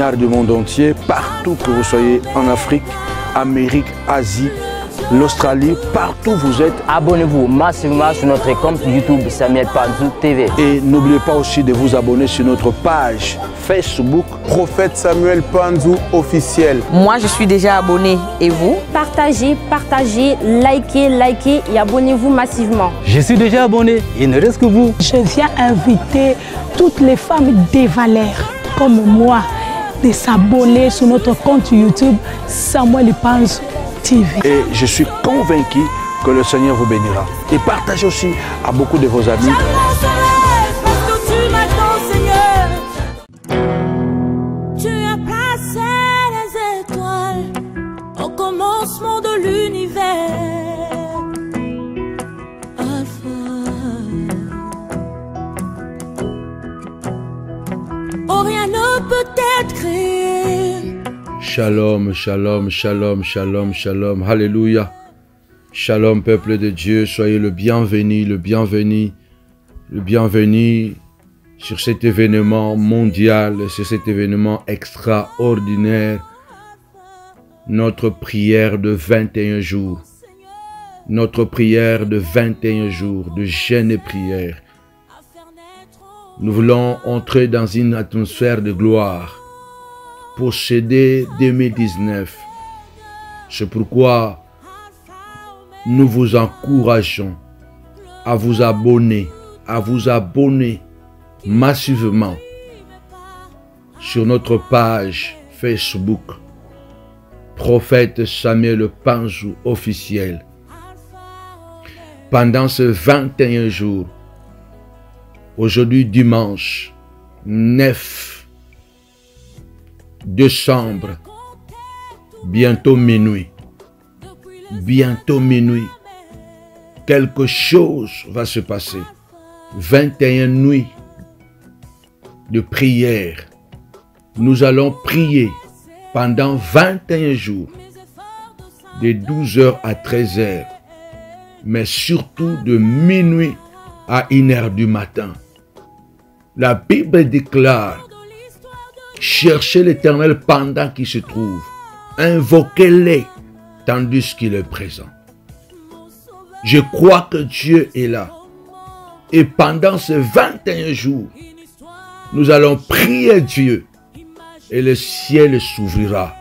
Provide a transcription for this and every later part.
poignards du monde entier, partout que vous soyez, en Afrique, Amérique, Asie, l'Australie, partout où vous êtes. Abonnez-vous massivement sur notre compte YouTube Samuel Panzou TV. Et n'oubliez pas aussi de vous abonner sur notre page Facebook Prophète Samuel Panzou officiel. Moi, je suis déjà abonné. Et vous? Partagez, partagez, likez et abonnez-vous massivement. Je suis déjà abonné. Il ne reste que vous. Je viens inviter toutes les femmes des valeurs comme moi de s'abonner sur notre compte YouTube Samuel Panzou TV. Et je suis convaincu que le Seigneur vous bénira. Et partagez aussi à beaucoup de vos amis. Tu as placé les étoiles au commencement de l'univers. Alpha. Oh, rien ne peut être créé. Shalom, shalom, shalom, shalom, shalom, alléluia. Shalom, peuple de Dieu, soyez le bienvenu, le bienvenu, le bienvenu sur cet événement mondial, sur cet événement extraordinaire, notre prière de 21 jours, notre prière de 21 jours de jeûne et prière. Nous voulons entrer dans une atmosphère de gloire, posséder 2019. C'est pourquoi nous vous encourageons à vous abonner massivement sur notre page Facebook Prophète Samuel Panzou officiel. Pendant ces 21 jours, aujourd'hui dimanche 9 décembre, bientôt minuit, quelque chose va se passer. 21 nuits de prière. Nous allons prier pendant 21 jours, de 12h à 13h, mais surtout de minuit à 1h du matin. La Bible déclare: cherchez l'Éternel pendant qu'il se trouve, invoquez-le tandis qu'il est présent. Je crois que Dieu est là. Et pendant ces 21 jours, nous allons prier Dieu et le ciel s'ouvrira.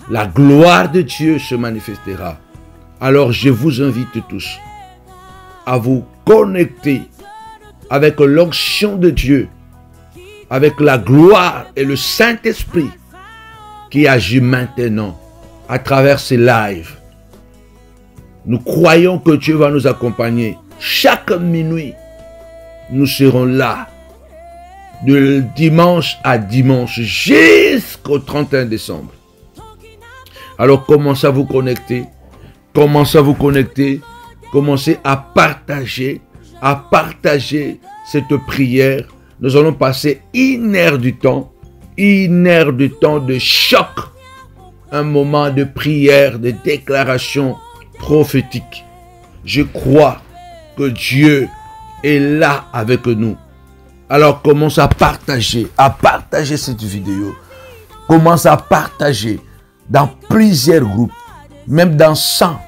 La gloire de Dieu se manifestera. Alors je vous invite tous à vous connecter avec l'onction de Dieu, avec la gloire et le Saint-Esprit qui agit maintenant à travers ces lives. Nous croyons que Dieu va nous accompagner. Chaque minuit, nous serons là, de dimanche à dimanche, jusqu'au 31 décembre. Alors commencez à vous connecter, commencez à partager cette prière. Nous allons passer 1 heure du temps, de choc, un moment de prière, de déclaration prophétique. Je crois que Dieu est là avec nous. Alors commence à partager cette vidéo. Commence à partager dans plusieurs groupes, même dans 100,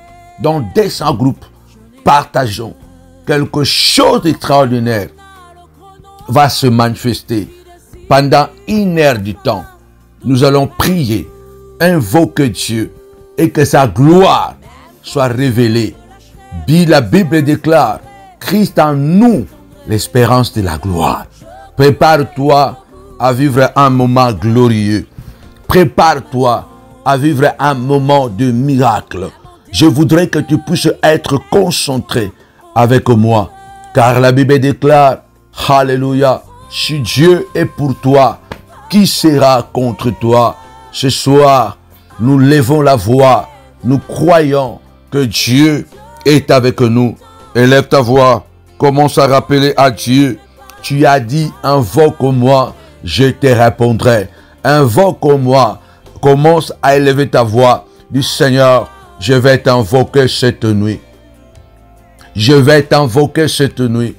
dans 200 groupes. Partageons. Quelque chose d'extraordinaire va se manifester. Pendant 1 heure du temps, nous allons prier, invoquer Dieu et que sa gloire soit révélée. La Bible déclare: Christ en nous, l'espérance de la gloire. Prépare-toi à vivre un moment glorieux. Prépare-toi à vivre un moment de miracle. Je voudrais que tu puisses être concentré avec moi, car la Bible déclare: Alléluia, si Dieu est pour toi, qui sera contre toi? Ce soir, nous levons la voix, nous croyons que Dieu est avec nous. Élève ta voix, commence à rappeler à Dieu. Tu as dit: invoque-moi, je te répondrai. Invoque-moi, commence à élever ta voix. Dis: Seigneur, je vais t'invoquer cette nuit. Je vais t'invoquer cette nuit.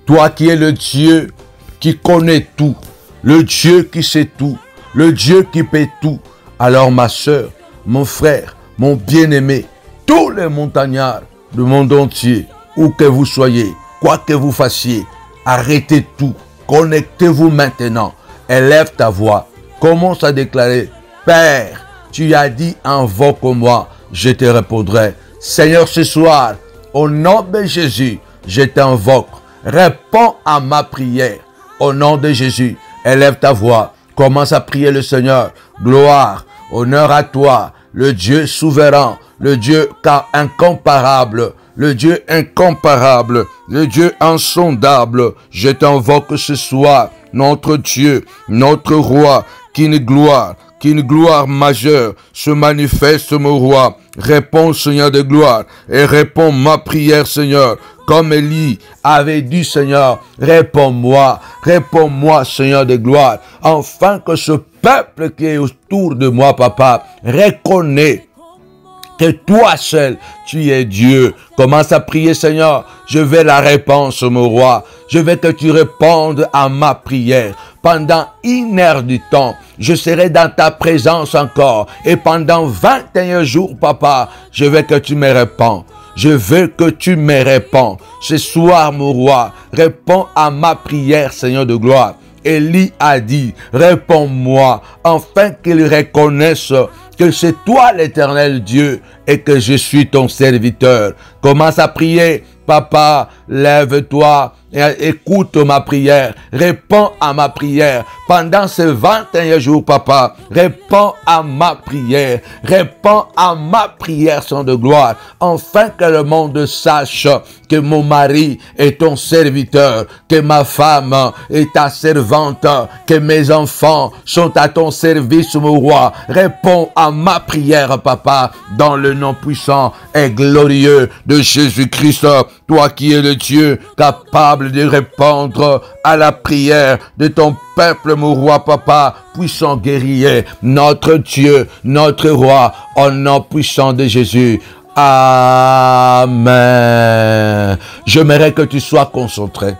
Toi qui es le Dieu qui connaît tout, le Dieu qui sait tout, le Dieu qui paie tout. Alors ma soeur, mon frère, mon bien-aimé, tous les montagnards du monde entier, où que vous soyez, quoi que vous fassiez, arrêtez tout, connectez-vous maintenant, élève ta voix, commence à déclarer, Père, tu as dit, invoque-moi, je te répondrai. Seigneur, ce soir, au nom de Jésus, je t'invoque, réponds à ma prière. Au nom de Jésus, élève ta voix, commence à prier le Seigneur. Gloire, honneur à toi, le Dieu souverain, le Dieu incomparable, le Dieu incomparable, le Dieu insondable. Je t'invoque ce soir, notre Dieu, notre roi, qu'une gloire majeure se manifeste, mon roi. Réponds, Seigneur de gloire, et réponds ma prière, Seigneur. Comme Élie avait dit, Seigneur, réponds-moi, Seigneur de gloire, afin que ce peuple qui est autour de moi, papa, reconnaît que toi seul, tu es Dieu. Commence à prier, Seigneur. Je veux la réponse, mon roi. Je veux que tu répondes à ma prière. Pendant 1 heure du temps, je serai dans ta présence encore. Et pendant 21 jours, papa, je veux que tu me réponds. Je veux que tu me réponds. Ce soir, mon roi, réponds à ma prière, Seigneur de gloire. Élie a dit, réponds-moi, afin qu'il reconnaisse que c'est toi l'Éternel Dieu et que je suis ton serviteur. Commence à prier. Papa, lève-toi et écoute ma prière. Réponds à ma prière. Pendant ces 21 jours, papa, réponds à ma prière. Réponds à ma prière, Saint de gloire. Afin que le monde sache que mon mari est ton serviteur, que ma femme est ta servante, que mes enfants sont à ton service, mon roi. Réponds à ma prière, papa, dans le nom puissant et glorieux de Jésus-Christ. Toi qui es le Dieu capable de répondre à la prière de ton peuple, mon roi, papa, puissant guerrier, notre Dieu, notre roi, au nom puissant de Jésus. Amen. J'aimerais que tu sois concentré.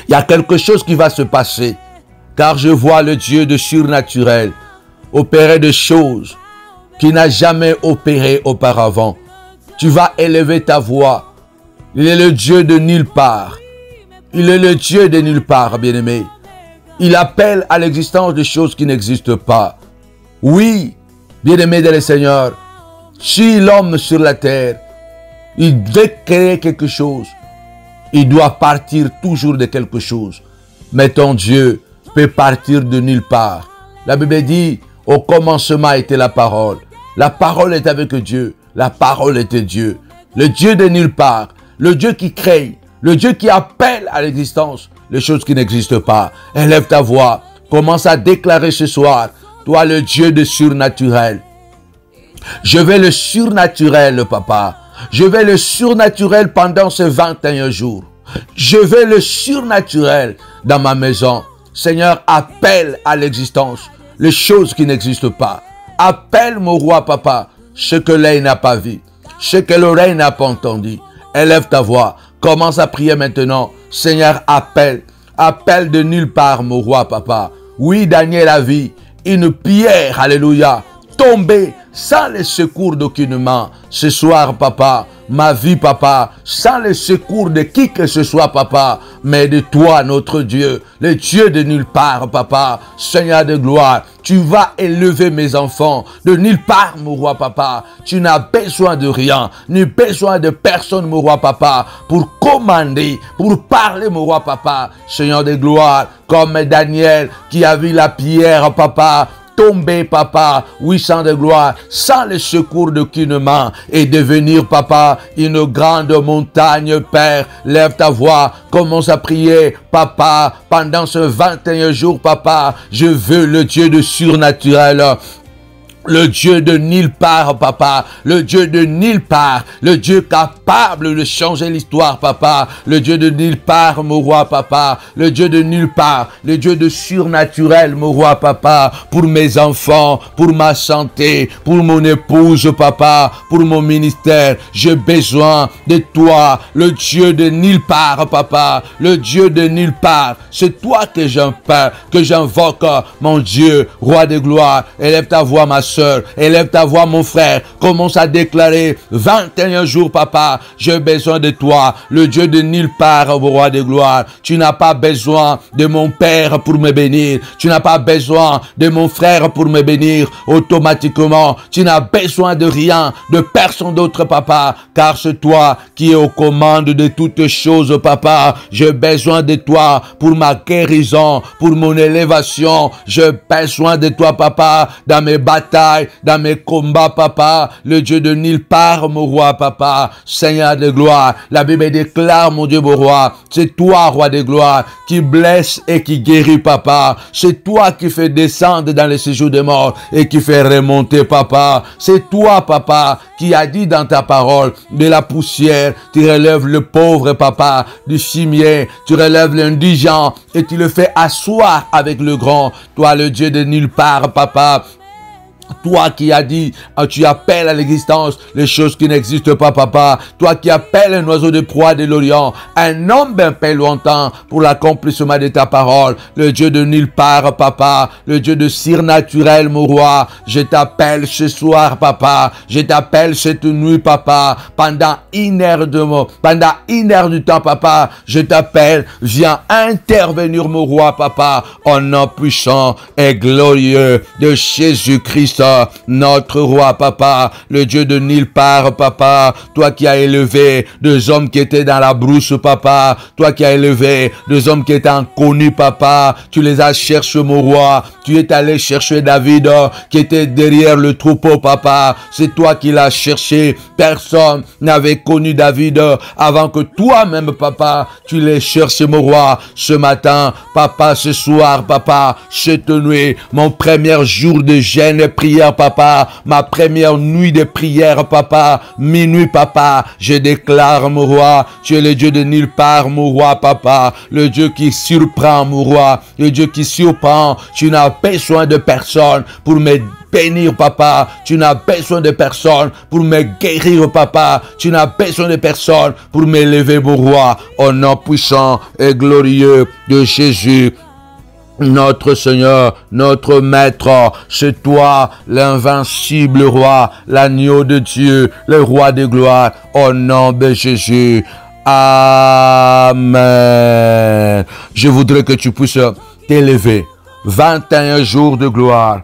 Il y a quelque chose qui va se passer, car je vois le Dieu de surnaturel opérer des choses qu'il n'a jamais opérées auparavant. Tu vas élever ta voix. Il est le Dieu de nulle part. Il est le Dieu de nulle part, bien-aimé. Il appelle à l'existence des choses qui n'existent pas. Oui, bien-aimé de le Seigneur, si l'homme sur la terre, il veut créer quelque chose, il doit partir toujours de quelque chose. Mais ton Dieu peut partir de nulle part. La Bible dit, au commencement était la parole. La parole est avec Dieu. La parole était Dieu. Le Dieu de nulle part. Le Dieu qui crée, le Dieu qui appelle à l'existence les choses qui n'existent pas. Élève ta voix, commence à déclarer ce soir, toi le Dieu de surnaturel. Je veux le surnaturel, papa. Je veux le surnaturel pendant ces 21 jours. Je veux le surnaturel dans ma maison. Seigneur, appelle à l'existence les choses qui n'existent pas. Appelle mon roi, papa, ce que l'œil n'a pas vu, ce que l'oreille n'a pas entendu. Élève ta voix, commence à prier maintenant. Seigneur, appelle de nulle part, mon roi, papa. Oui, Daniel a vu une pierre, alléluia, tomber sans le secours d'aucune main. Ce soir, papa, ma vie, papa, sans le secours de qui que ce soit, papa, mais de toi, notre Dieu, le Dieu de nulle part, papa, Seigneur de gloire. Tu vas élever mes enfants de nulle part, mon roi, papa. Tu n'as besoin de rien, ni besoin de personne, mon roi, papa, pour commander, pour parler, mon roi, papa, Seigneur de gloire, comme Daniel qui a vu la pierre, papa, tomber, papa, oui, sans de gloire, sans le secours d'aucune main, et devenir, papa, une grande montagne, Père. Lève ta voix, commence à prier, papa, pendant ce 21 jours, papa, je veux le Dieu de surnaturel Le Dieu de nulle part, papa. Le Dieu de nulle part. Le Dieu capable de changer l'histoire, papa. Le Dieu de nulle part, mon roi, papa. Le Dieu de nulle part. Le Dieu de surnaturel, mon roi, papa. Pour mes enfants, pour ma santé, pour mon épouse, papa. Pour mon ministère. J'ai besoin de toi. Le Dieu de nulle part, papa. Le Dieu de nulle part. C'est toi que j'invoque, mon Dieu, roi de gloire. Élève ta voix, ma soeur, élève ta voix, mon frère. Commence à déclarer 21 jours, papa. J'ai besoin de toi, le Dieu de nulle part, roi de gloire. Tu n'as pas besoin de mon père pour me bénir. Tu n'as pas besoin de mon frère pour me bénir automatiquement. Tu n'as besoin de rien, de personne d'autre, papa. Car c'est toi qui es aux commandes de toutes choses, papa. J'ai besoin de toi pour ma guérison, pour mon élévation. J'ai besoin de toi, papa, dans mes batailles, dans mes combats, papa. Le Dieu de nulle part, mon roi, papa. Seigneur de gloire. La Bible déclare, mon Dieu, mon roi. C'est toi, roi de gloire, qui blesse et qui guérit, papa. C'est toi qui fais descendre dans les séjours des morts et qui fait remonter, papa. C'est toi, papa, qui a dit dans ta parole, de la poussière, tu relèves le pauvre, papa, du fumier, tu relèves l'indigent et tu le fais asseoir avec le grand. Toi, le Dieu de nulle part, papa. Toi qui as dit, tu appelles à l'existence les choses qui n'existent pas, papa. Toi qui appelles un oiseau de proie de l'Orient, un homme bien peu lointain pour l'accomplissement de ta parole. Le Dieu de nulle part, papa. Le Dieu de surnaturel, mon roi. Je t'appelle ce soir, papa. Je t'appelle cette nuit, papa. Pendant une heure du temps, papa. Je t'appelle. Viens intervenir, mon roi, papa. Au nom puissant et glorieux de Jésus-Christ, notre roi, papa, le Dieu de nulle part, papa. Toi qui as élevé deux hommes qui étaient dans la brousse, papa. Toi qui as élevé deux hommes qui étaient inconnus, papa. Tu les as cherchés, mon roi. Tu es allé chercher David qui était derrière le troupeau, papa. C'est toi qui l'as cherché. Personne n'avait connu David avant que toi-même, papa, tu l'aies cherché, mon roi. Ce matin, papa, ce soir, papa, cette nuit, mon premier jour de jeûne et prière, papa, ma première nuit de prière, papa, minuit, papa, je déclare, mon roi, tu es le Dieu de nulle part, mon roi, papa, le Dieu qui surprend, mon roi, le Dieu qui surprend. Tu n'as besoin de personne pour me bénir, papa. Tu n'as besoin de personne pour me guérir, papa. Tu n'as besoin de personne pour m'élever, mon roi, au nom puissant et glorieux de Jésus. Notre Seigneur, notre Maître, c'est toi, l'invincible roi, l'agneau de Dieu, le roi de gloire, au nom de Jésus. Amen. Je voudrais que tu puisses t'élever. 21 jours de gloire,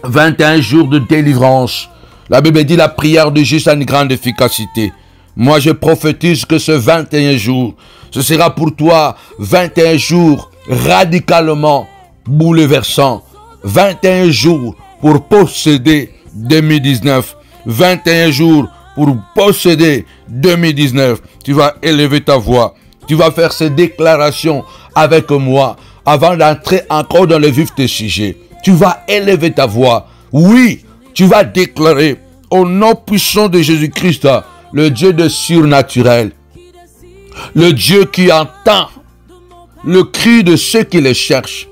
21 jours de délivrance. La Bible dit la prière du juste a une grande efficacité. Moi, je prophétise que ce 21 jours, ce sera pour toi 21 jours radicalement bouleversant. 21 jours pour posséder 2019. 21 jours pour posséder 2019. Tu vas élever ta voix. Tu vas faire ces déclarations avec moi avant d'entrer encore dans le vif des sujets. Tu vas élever ta voix. Oui, tu vas déclarer au nom puissant de Jésus-Christ, le Dieu de surnaturel, le Dieu qui entend le cri de ceux qui le cherchent,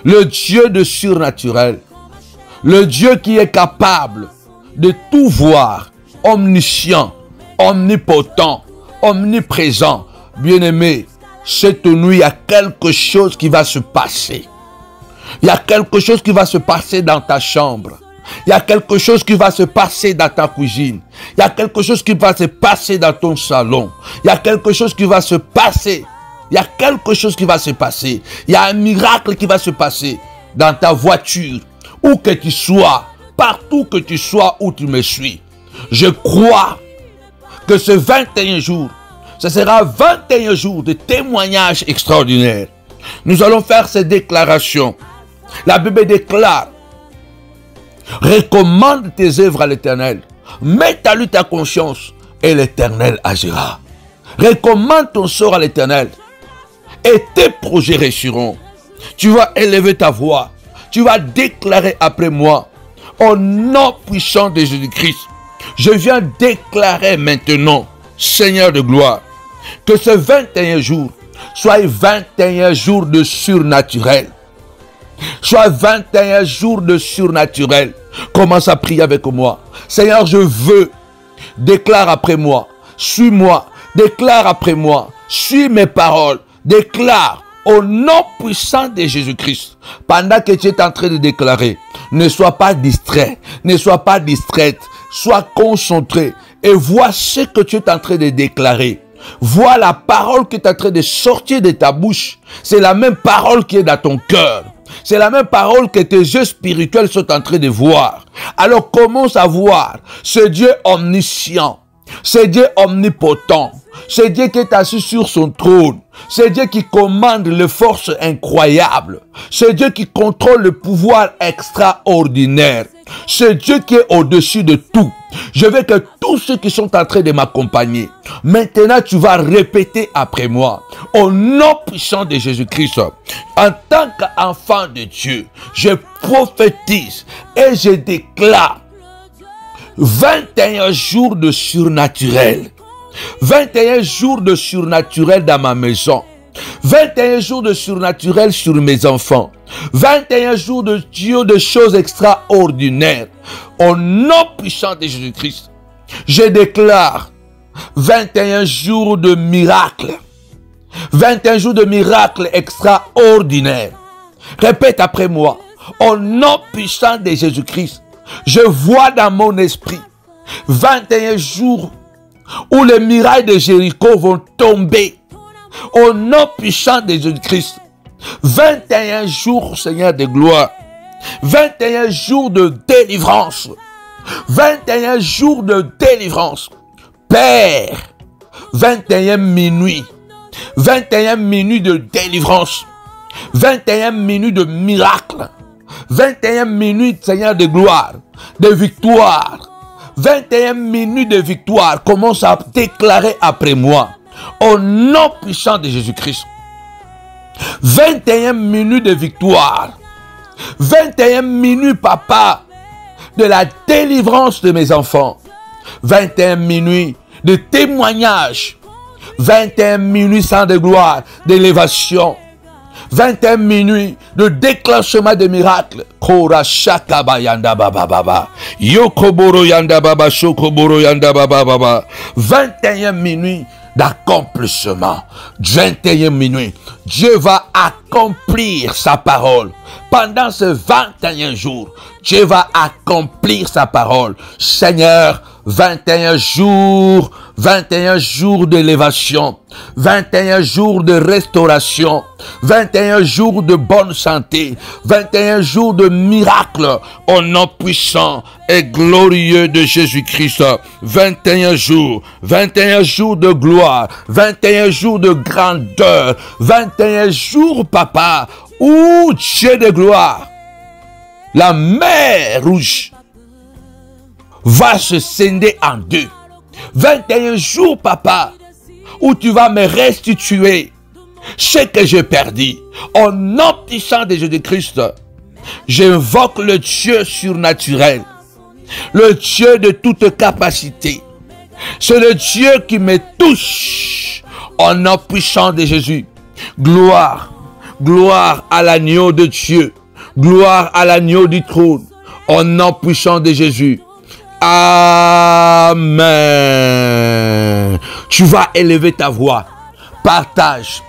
le Dieu de surnaturel, le Dieu qui est capable de tout voir, omniscient, omnipotent, omniprésent. Bien-aimé, cette nuit, il y a quelque chose qui va se passer. Il y a quelque chose qui va se passer dans ta chambre. Il y a quelque chose qui va se passer dans ta cuisine. Il y a quelque chose qui va se passer dans ton salon. Il y a quelque chose qui va se passer. Il y a quelque chose qui va se passer. Il y a un miracle qui va se passer dans ta voiture. Où que tu sois, partout que tu sois, où tu me suis. Je crois que ce 21 jours, ce sera 21 jours de témoignages extraordinaires. Nous allons faire ces déclarations. La Bible déclare: recommande tes œuvres à l'Éternel. Mets à lui ta conscience et l'Éternel agira. Recommande ton sort à l'Éternel et tes projets réussiront. Tu vas élever ta voix. Tu vas déclarer après moi: Au nom puissant de Jésus-Christ, je viens déclarer maintenant, Seigneur de gloire, que ce 21 jours soit 21 jours de surnaturel. Soit 21 jours de surnaturel. Commence à prier avec moi. Seigneur, je veux. Déclare après moi. Suis-moi. Déclare après moi. Suis mes paroles. Déclare au nom puissant de Jésus-Christ. Pendant que tu es en train de déclarer, ne sois pas distrait. Ne sois pas distraite. Sois concentré. Et vois ce que tu es en train de déclarer. Vois la parole qui est en train de sortir de ta bouche. C'est la même parole qui est dans ton cœur. C'est la même parole que tes yeux spirituels sont en train de voir. Alors commence à voir ce Dieu omniscient, ce Dieu omnipotent, ce Dieu qui est assis sur son trône, ce Dieu qui commande les forces incroyables, ce Dieu qui contrôle le pouvoir extraordinaire, ce Dieu qui est au-dessus de tout. Je veux que tous ceux qui sont en train de m'accompagner, maintenant tu vas répéter après moi, au nom puissant de Jésus-Christ, en tant qu'enfant de Dieu, je prophétise et je déclare 21 jours de surnaturel. 21 jours de surnaturel dans ma maison. 21 jours de surnaturel sur mes enfants. 21 jours de Dieu, de choses extraordinaires. Au nom puissant de Jésus-Christ, je déclare 21 jours de miracles. 21 jours de miracles extraordinaires. Répète après moi. Au nom puissant de Jésus-Christ, je vois dans mon esprit 21 jours où les murailles de Jéricho vont tomber. Au nom puissant de Jésus-Christ. 21 jours, Seigneur de gloire. 21 jours de délivrance. 21 jours de délivrance. Père, 21 minuit. 21 minutes de délivrance. 21 minutes de miracle. 21 minutes, Seigneur de gloire, de victoire. 21 minutes de victoire. Commence à déclarer après moi. Au nom puissant de Jésus-Christ. 21 minutes de victoire. 21 minutes, papa, de la délivrance de mes enfants. 21 minutes de témoignage. 21 minutes sans de gloire, d'élévation. 21 minutes de déclenchement de miracles. Kora shakaba yanda baba baba. Yokoboro yanda baba shokoboro yanda baba baba. 21 minutes d'accomplissement. 21 minutes. Dieu va accomplir sa parole. Pendant ces 21 jours, Dieu va accomplir sa parole. Seigneur, 21 jours d'élévation, 21 jours de restauration, 21 jours de bonne santé, 21 jours de miracles au nom puissant et glorieux de Jésus-Christ. 21 jours de gloire, 21 jours de grandeur, 21 jours, papa, où Dieu de gloire, la mer rouge va se scinder en deux. 21 jours, papa, où tu vas me restituer ce que j'ai perdu. Au nom puissant de Jésus-Christ, j'invoque le Dieu surnaturel, le Dieu de toute capacité. C'est le Dieu qui me touche. Au nom puissant de Jésus, gloire, gloire à l'agneau de Dieu, gloire à l'agneau du trône. Au nom puissant de Jésus. Amen. Tu vas élever ta voix. Partage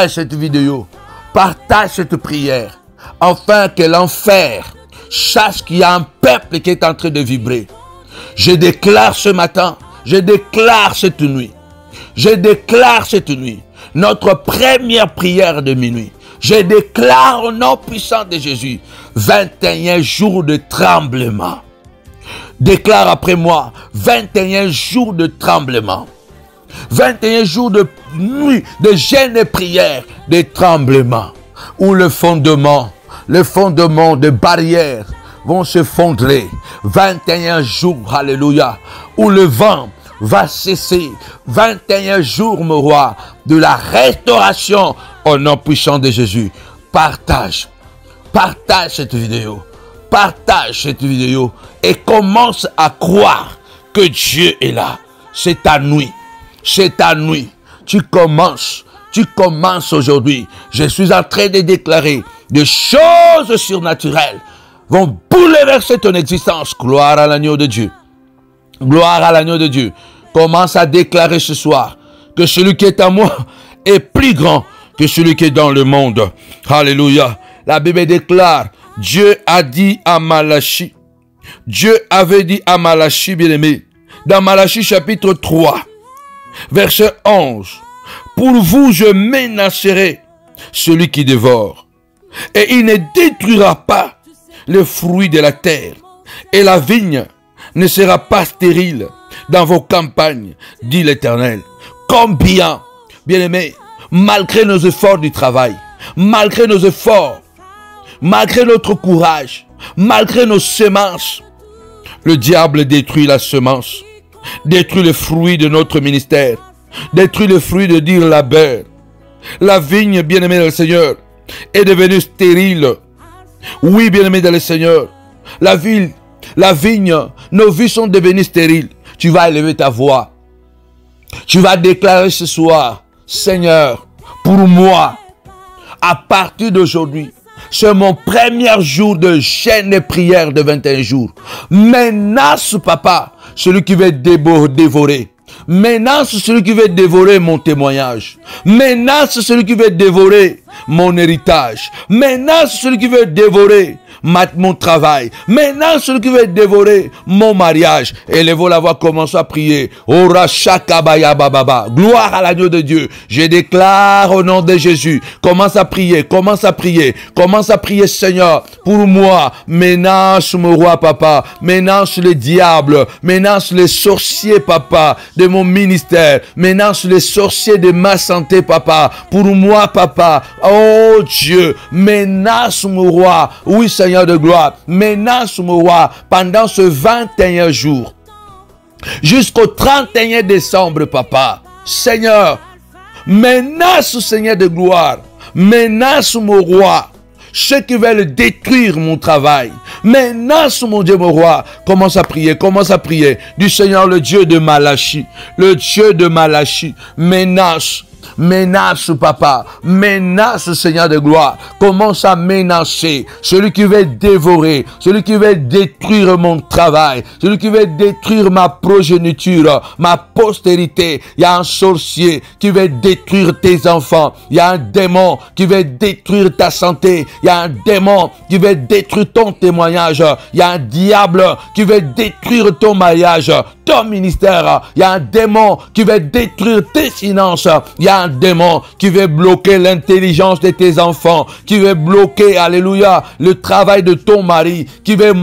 cette vidéo. Partage cette prière. Afin que l'enfer sache qu'il y a un peuple qui est en train de vibrer. Je déclare ce matin. Je déclare cette nuit. Je déclare cette nuit. Notre première prière de minuit. Je déclare au nom puissant de Jésus. 21 jours de tremblement. Déclare après moi, 21 jours de tremblement. 21 jours de nuit, de jeûne et prière, de tremblement. Où le fondement de barrières vont se fondrer. 21 jours, alléluia. Où le vent va cesser. 21 jours, mon roi, de la restauration au nom puissant de Jésus. Partage cette vidéo. partage cette vidéo et commence à croire que Dieu est là. C'est ta nuit. C'est ta nuit. Tu commences aujourd'hui. Je suis en train de déclarer des choses surnaturelles vont bouleverser ton existence. Gloire à l'agneau de Dieu. Gloire à l'agneau de Dieu. Commence à déclarer ce soir que celui qui est à moi est plus grand que celui qui est dans le monde. Alléluia. La Bible déclare, Dieu a dit à Malachie, Dieu avait dit à Malachie, bien-aimé, dans Malachie chapitre 3, verset 11, pour vous je menacerai celui qui dévore, et il ne détruira pas le fruit de la terre, et la vigne ne sera pas stérile dans vos campagnes, dit l'Éternel. Combien, bien-aimés, malgré nos efforts du travail, malgré nos efforts, malgré notre courage, malgré nos semences, le diable détruit la semence, détruit le fruit de notre ministère, détruit le fruit de dire labeur. La vigne, bien-aimé dans le Seigneur, est devenue stérile. Oui, bien-aimé dans le Seigneur, la vigne, nos vies sont devenues stériles. Tu vas élever ta voix. Tu vas déclarer ce soir, Seigneur, pour moi, à partir d'aujourd'hui, c'est mon premier jour de jeûne et prière de 21 jours. Menace, papa, celui qui veut dévorer. Menace celui qui veut dévorer mon témoignage. Menace celui qui veut dévorer mon héritage. Menace celui qui veut dévorer mon travail. Menace celui qui veut dévorer mon mariage. Élevons la voix, commençons à prier. Ora shakabaya bababa. Gloire à l'agneau de Dieu. Je déclare au nom de Jésus. Commence à prier, commence à prier. Commence à prier, Seigneur, pour moi. Menace mon roi, papa. Menace le diable. Menace les sorciers, papa, de mon ministère. Menace les sorciers de ma santé, papa. Pour moi, papa. Oh Dieu, menace mon roi. Oui, Seigneur de gloire, menace mon roi pendant ce 21 jours jusqu'au 31 décembre, papa. Seigneur, menace, Seigneur de gloire, menace mon roi ceux qui veulent détruire mon travail. Menace, mon Dieu, mon roi. Commence à prier du Seigneur, le Dieu de Malachie, le Dieu de Malachie. Menace, papa. Menace, Seigneur de gloire. Commence à menacer celui qui veut dévorer, celui qui veut détruire mon travail, celui qui veut détruire ma progéniture, ma postérité. Il y a un sorcier qui veut détruire tes enfants. Il y a un démon qui veut détruire ta santé. Il y a un démon qui veut détruire ton témoignage. Il y a un diable qui veut détruire ton mariage, ton ministère. Il y a un démon qui veut détruire tes finances. Il y a un démon qui veut bloquer l'intelligence de tes enfants, qui veut bloquer, alléluia, le travail de ton mari, qui veut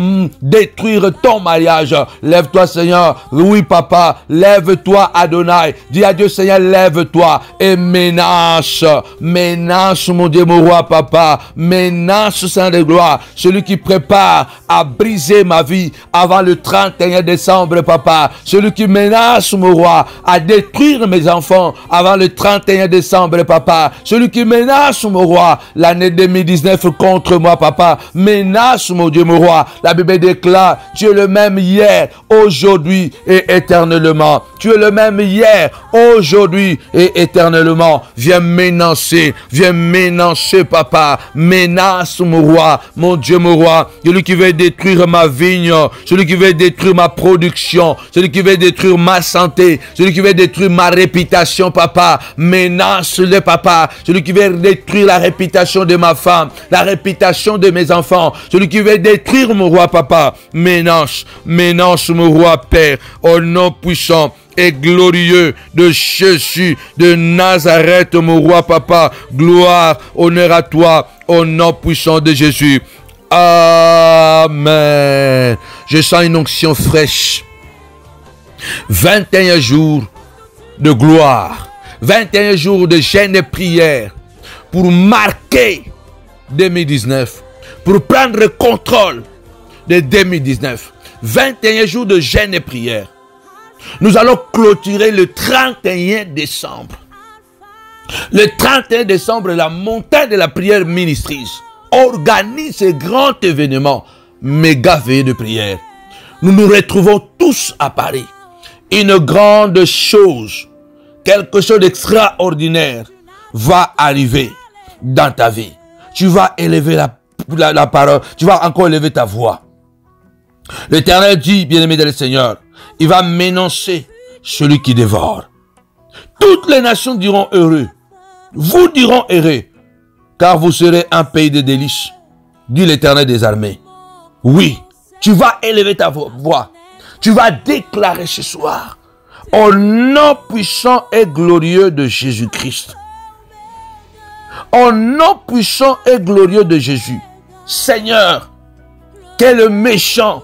détruire ton mariage. Lève-toi, Seigneur. Oui, papa, lève-toi, Adonai. Dis à Dieu, Seigneur, lève-toi et menace, mon Dieu, mon roi, papa. Menace, Saint de gloire, celui qui prépare à briser ma vie avant le 31 décembre, papa. Celui qui menace, mon roi, à détruire mes enfants avant le 31 décembre, papa. Celui qui menace, mon roi, l'année 2019 contre moi, papa. Menace, mon Dieu, mon roi. La Bible déclare, tu es le même hier, aujourd'hui et éternellement. Tu es le même hier, aujourd'hui et éternellement. Viens menacer, papa. Menace, mon roi, mon Dieu, mon roi. Celui qui veut détruire ma vigne, celui qui veut détruire ma production, celui qui veut détruire ma santé, celui qui veut détruire ma réputation, papa. Menace-le, papa. Celui qui veut détruire la réputation de ma femme, la réputation de mes enfants, celui qui veut détruire mon roi, papa. Menace, mon roi, Père, au nom puissant et glorieux de Jésus de Nazareth, mon roi, papa. Gloire, honneur à toi, au nom puissant de Jésus. Amen. Je sens une onction fraîche. 21 jours de gloire. 21 jours de jeûne et prière pour marquer 2019, pour prendre le contrôle de 2019. 21 jours de jeûne et prière. Nous allons clôturer le 31 décembre. Le 31 décembre, la montagne de la prière ministrice organise ce grand événement méga veillée de prière. Nous nous retrouvons tous à Paris. Une grande chose, quelque chose d'extraordinaire va arriver dans ta vie. Tu vas élever la parole, tu vas encore élever ta voix. L'Éternel dit, bien-aimé dans le Seigneur, il va m'énoncer celui qui dévore. Toutes les nations diront heureux. Vous diront heureux, car vous serez un pays de délices, dit l'Éternel des armées. Oui, tu vas élever ta voix. Tu vas déclarer ce soir, au nom puissant et glorieux de Jésus-Christ. Au nom puissant et glorieux de Jésus. Seigneur, que le méchant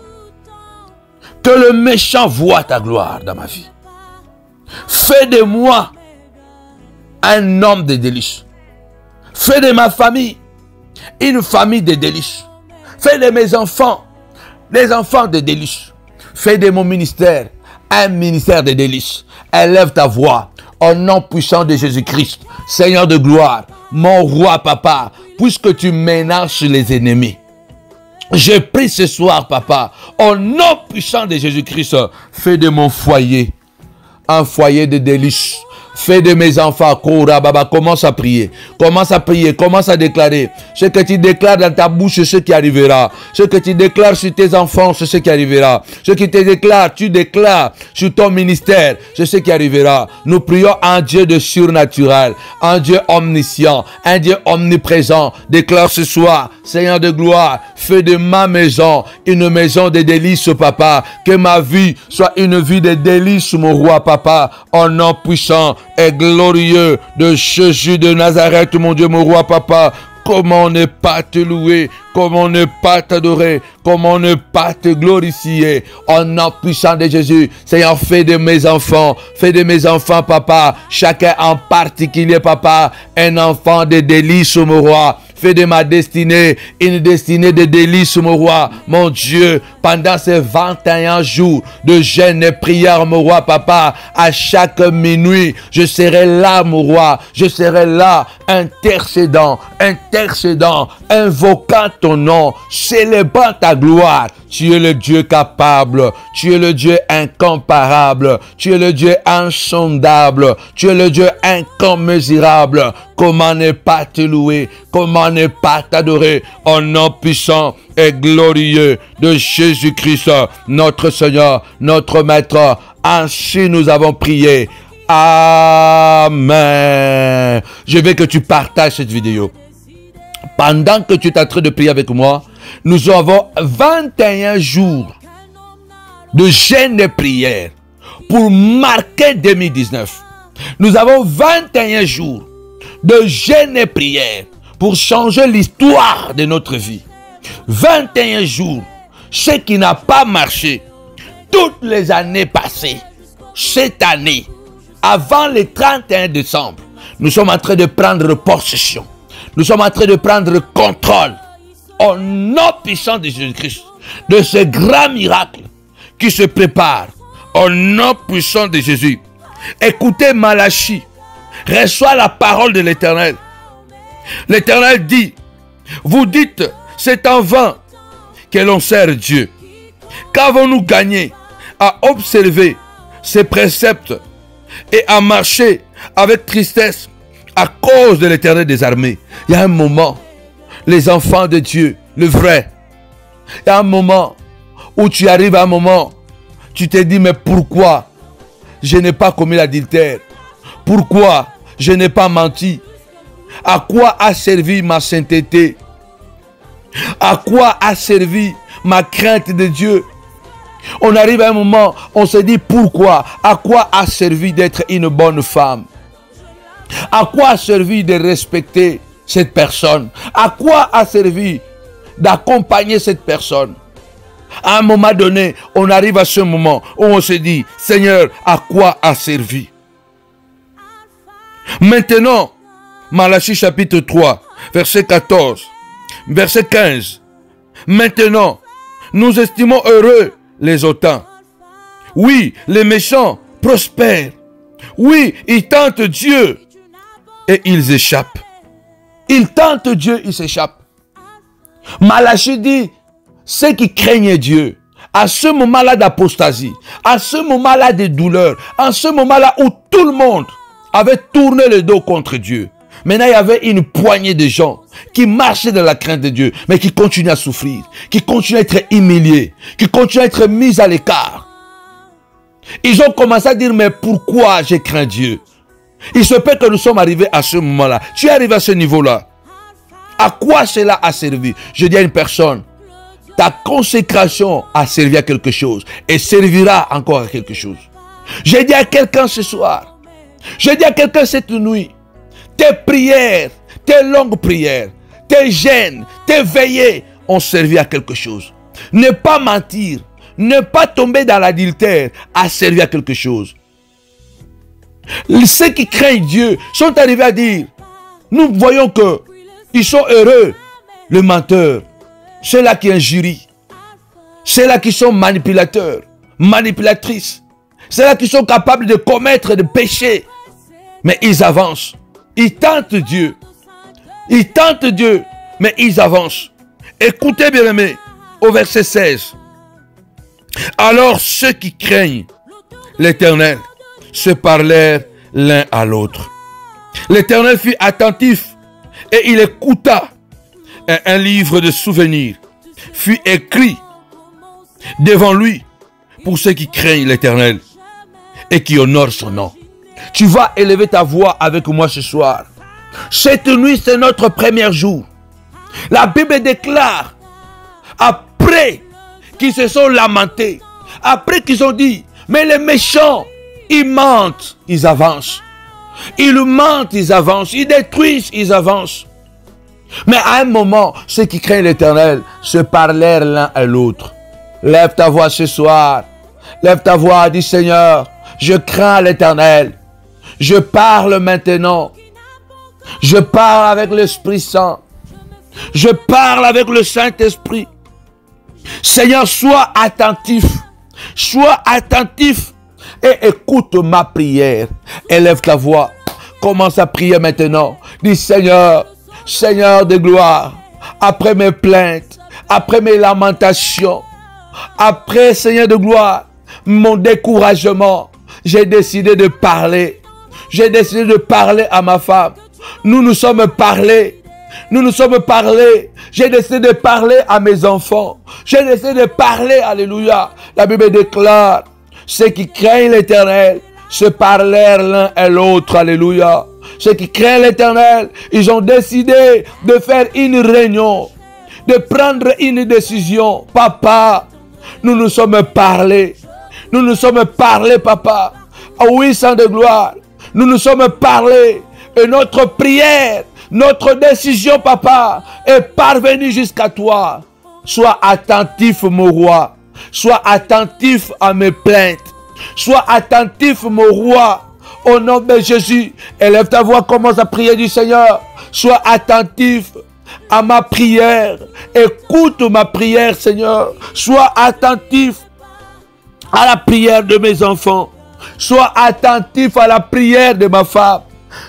voie ta gloire dans ma vie. Fais de moi un homme de délices. Fais de ma famille une famille de délices. Fais de mes enfants des enfants de délices. Fais de mon ministère un ministère de délices. Élève ta voix au nom puissant de Jésus-Christ. Seigneur de gloire, mon roi papa, puisque tu menaces les ennemis. Je prie ce soir, papa, au nom puissant de Jésus-Christ, fais de mon foyer un foyer de délices. Fais de mes enfants, Koura Baba, commence à prier, commence à déclarer. Ce que tu déclares dans ta bouche, c'est ce qui arrivera. Ce que tu déclares sur tes enfants, c'est ce qui arrivera. Ce que tu déclares sur ton ministère, c'est ce qui arrivera. Nous prions un Dieu de surnaturel, un Dieu omniscient, un Dieu omniprésent. Déclare ce soir, Seigneur de gloire, fais de ma maison une maison de délices, papa. Que ma vie soit une vie de délices, mon roi, papa, au nom puissant et glorieux de Jésus de Nazareth, mon Dieu, mon roi, papa. Comment ne pas te louer, comment ne pas t'adorer, comment ne pas te glorifier au nom puissant de Jésus. Seigneur, fais de mes enfants, papa, chacun en particulier, papa, un enfant de délices, mon roi. Fais de ma destinée une destinée de délices, mon roi, mon Dieu, pendant ces 21 jours de jeûne et prière, mon roi, papa, à chaque minuit, je serai là, mon roi, je serai là, intercédant, invoquant ton nom, célébrant ta gloire. Tu es le Dieu capable, tu es le Dieu incomparable, tu es le Dieu insondable, tu es le Dieu incommensurable. Comment ne pas te louer, comment ne pas t'adorer au nom puissant et glorieux de Jésus-Christ, notre Seigneur, notre Maître. Ainsi nous avons prié. Amen. Je veux que tu partages cette vidéo. Pendant que tu es en train de prier avec moi, nous avons 21 jours de jeûne et prière pour marquer 2019. Nous avons 21 jours de jeûne et prière pour changer l'histoire de notre vie. 21 jours, ce qui n'a pas marché toutes les années passées. Cette année, avant le 31 décembre, nous sommes en train de prendre possession. Nous sommes en train de prendre contrôle au nom puissant de Jésus-Christ de ce grand miracle qui se prépare au nom puissant de Jésus. Écoutez Malachie, reçois la parole de l'Éternel. L'Éternel dit, vous dites, c'est en vain que l'on sert Dieu. Qu'avons-nous gagné à observer ses préceptes et à marcher avec tristesse à cause de l'Éternel des armées? Il y a un moment, les enfants de Dieu, le vrai, il y a un moment où tu arrives à un moment, tu te dis, mais pourquoi je n'ai pas commis l'adultère? Pourquoi je n'ai pas menti? À quoi a servi ma sainteté? À quoi a servi ma crainte de Dieu? On arrive à un moment, on se dit pourquoi? À quoi a servi d'être une bonne femme? À quoi a servi de respecter cette personne? À quoi a servi d'accompagner cette personne? À un moment donné, on arrive à ce moment où on se dit, Seigneur, à quoi a servi? Maintenant, Malachie chapitre 3, verset 14, verset 15. Maintenant, nous estimons heureux les hautains. Oui, les méchants prospèrent. Oui, ils tentent Dieu et ils échappent. Ils tentent Dieu, ils s'échappent. Malachie dit, ceux qui craignent Dieu, à ce moment-là d'apostasie, à ce moment-là de douleur, à ce moment-là où tout le monde avait tourné le dos contre Dieu. Maintenant, il y avait une poignée de gens qui marchaient dans la crainte de Dieu, mais qui continuaient à souffrir, qui continuaient à être humiliés, qui continuaient à être mis à l'écart. Ils ont commencé à dire, mais pourquoi je crains Dieu? Il se peut que nous sommes arrivés à ce moment-là. Tu es arrivé à ce niveau-là. À quoi cela a servi? Je dis à une personne, ta consécration a servi à quelque chose et servira encore à quelque chose. Je dis à quelqu'un ce soir, je dis à quelqu'un cette nuit, tes prières, tes longues prières, tes jeûnes, tes veillées ont servi à quelque chose. Ne pas mentir, ne pas tomber dans l'adultère a servi à quelque chose. Ceux qui craignent Dieu sont arrivés à dire, nous voyons que ils sont heureux, le menteur, ceux-là qui injurient, ceux-là qui sont manipulateurs, manipulatrices, ceux-là qui sont capables de commettre des péchés, mais ils avancent, ils tentent Dieu, mais ils avancent. Écoutez bien aimés, au verset 16, alors ceux qui craignent l'Éternel se parlèrent l'un à l'autre. L'Éternel fut attentif et il écouta. Un livre de souvenirs fut écrit devant lui pour ceux qui craignent l'Éternel et qui honorent son nom. Tu vas élever ta voix avec moi ce soir. Cette nuit, c'est notre premier jour. La Bible déclare, après qu'ils se sont lamentés, après qu'ils ont dit, mais les méchants, ils mentent, ils avancent. Ils mentent, ils avancent. Ils détruisent, ils avancent. Mais à un moment, ceux qui craignent l'Éternel se parlèrent l'un à l'autre. Lève ta voix ce soir. Lève ta voix, dis Seigneur, je crains l'Éternel. Je parle maintenant. Je parle avec l'Esprit Saint. Je parle avec le Saint-Esprit. Seigneur, sois attentif. Sois attentif et écoute ma prière. Élève ta voix. Commence à prier maintenant. Dis Seigneur, Seigneur de gloire, après mes plaintes, après mes lamentations, après Seigneur de gloire, mon découragement, j'ai décidé de parler. J'ai décidé de parler à ma femme. Nous nous sommes parlé. Nous nous sommes parlé. J'ai décidé de parler à mes enfants. J'ai décidé de parler, alléluia. La Bible déclare, ceux qui craignent l'Éternel se parlèrent l'un à l'autre, alléluia. Ceux qui craignent l'Éternel, ils ont décidé de faire une réunion, de prendre une décision. Papa, nous nous sommes parlé. Nous nous sommes parlé, papa. Ah oui, Saint de gloire. Nous nous sommes parlé. Et notre prière, notre décision, papa, est parvenue jusqu'à toi. Sois attentif, mon roi. Sois attentif à mes plaintes. Sois attentif, mon roi. Au nom de Jésus, élève ta voix, commence à prier du Seigneur. Sois attentif à ma prière. Écoute ma prière, Seigneur. Sois attentif à la prière de mes enfants. Sois attentif à la prière de ma femme.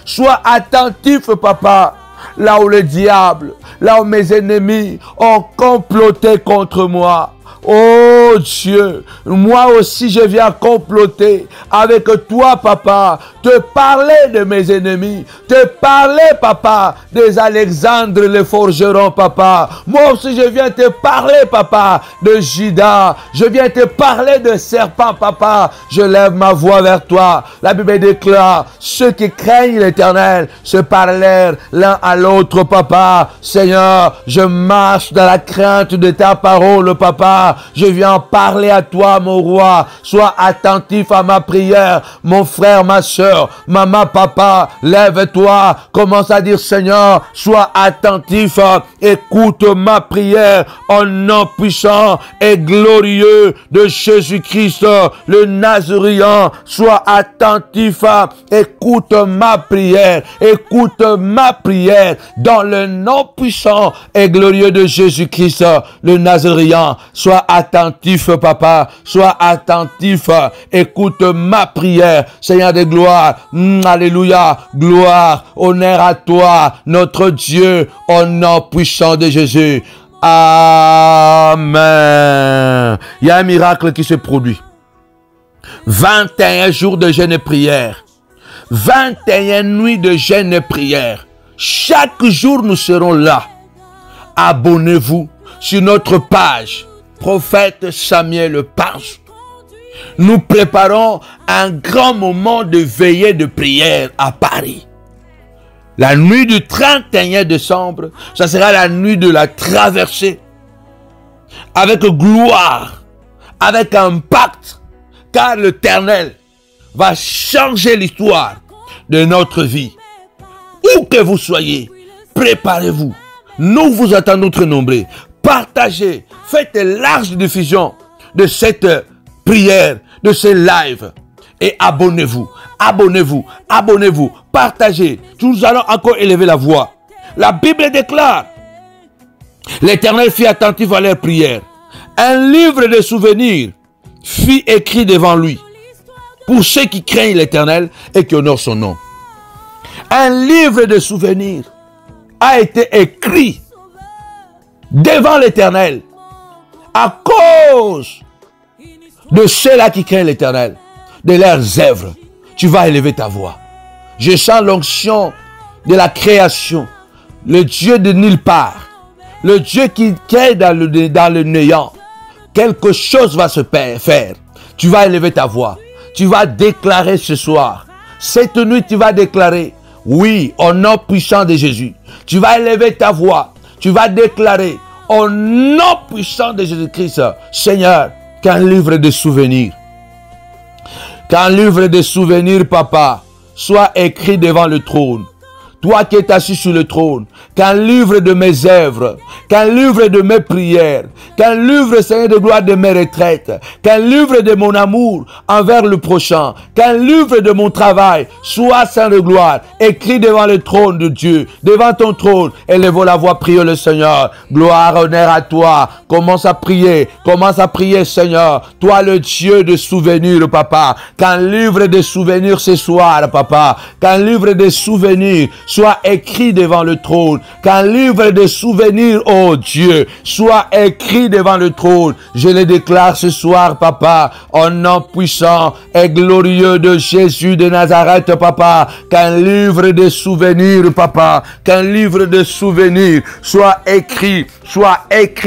Sois attentif, papa. Là où le diable, là où mes ennemis ont comploté contre moi. Oh Dieu, moi aussi je viens comploter avec toi, papa, te parler de mes ennemis, te parler, papa, des Alexandre le forgeron, papa. Moi aussi je viens te parler, papa, de Judas. Je viens te parler de serpent, papa. Je lève ma voix vers toi. La Bible déclare, ceux qui craignent l'Éternel se parlèrent l'un à l'autre, papa. Seigneur, je marche dans la crainte de ta parole, papa. Je viens parler à toi, mon roi. Sois attentif à ma prière. Mon frère, ma soeur, maman, papa, lève-toi. Commence à dire, Seigneur, sois attentif. Écoute ma prière au nom puissant et glorieux de Jésus-Christ, le Nazaréen. Sois attentif. Écoute ma prière. Écoute ma prière dans le nom puissant et glorieux de Jésus-Christ, le Nazaréen. Sois attentif, papa. Sois attentif. Écoute ma prière. Seigneur de gloire. Alléluia. Gloire. Honneur à toi, notre Dieu, au nom puissant de Jésus. Amen. Il y a un miracle qui se produit. 21 jours de jeûne et prière. 21 nuits de jeûne et prière. Chaque jour, nous serons là. Abonnez-vous sur notre page. Prophète Samuel Panzou. Nous préparons un grand moment de veillée de prière à Paris. La nuit du 31 décembre, ça sera la nuit de la traversée. Avec gloire, avec impact, car l'Éternel va changer l'histoire de notre vie. Où que vous soyez, préparez-vous. Nous vous attendons très nombreux. Partagez, faites large diffusion de cette prière, de ce live. Et abonnez-vous, abonnez-vous, abonnez-vous, partagez. Nous allons encore élever la voix. La Bible déclare, l'Éternel fut attentif à leurs prières. Un livre de souvenirs fut écrit devant lui. Pour ceux qui craignent l'Éternel et qui honorent son nom. Un livre de souvenirs a été écrit devant l'Éternel à cause de ceux-là qui craignent l'Éternel, de leurs œuvres. Tu vas élever ta voix. Je sens l'onction de la création, le Dieu de nulle part, le Dieu qui crée dans le néant. Quelque chose va se faire. Tu vas élever ta voix. Tu vas déclarer ce soir. Cette nuit, tu vas déclarer, oui, au nom puissant de Jésus. Tu vas élever ta voix. Tu vas déclarer, au nom puissant de Jésus-Christ, Seigneur, qu'un livre de souvenirs, papa, soit écrit devant le trône. Toi qui es assis sur le trône, qu'un livre de mes œuvres, qu'un livre de mes prières, qu'un livre, Seigneur de gloire, de mes retraites, qu'un livre de mon amour envers le prochain, qu'un livre de mon travail soit, Saint de gloire, écrit devant le trône de Dieu, devant ton trône. Élevons la voix, prions le Seigneur. Gloire, honneur à toi. Commence à prier, Seigneur. Toi, le Dieu de souvenirs, papa. Qu'un livre de souvenirs ce soir, papa. Qu'un livre de souvenirs soit écrit devant le trône. Qu'un livre de souvenirs, oh Dieu, soit écrit devant le trône. Je le déclare ce soir, papa, au nom puissant et glorieux de Jésus de Nazareth, papa. Qu'un livre de souvenirs, papa. Qu'un livre de souvenirs soit écrit,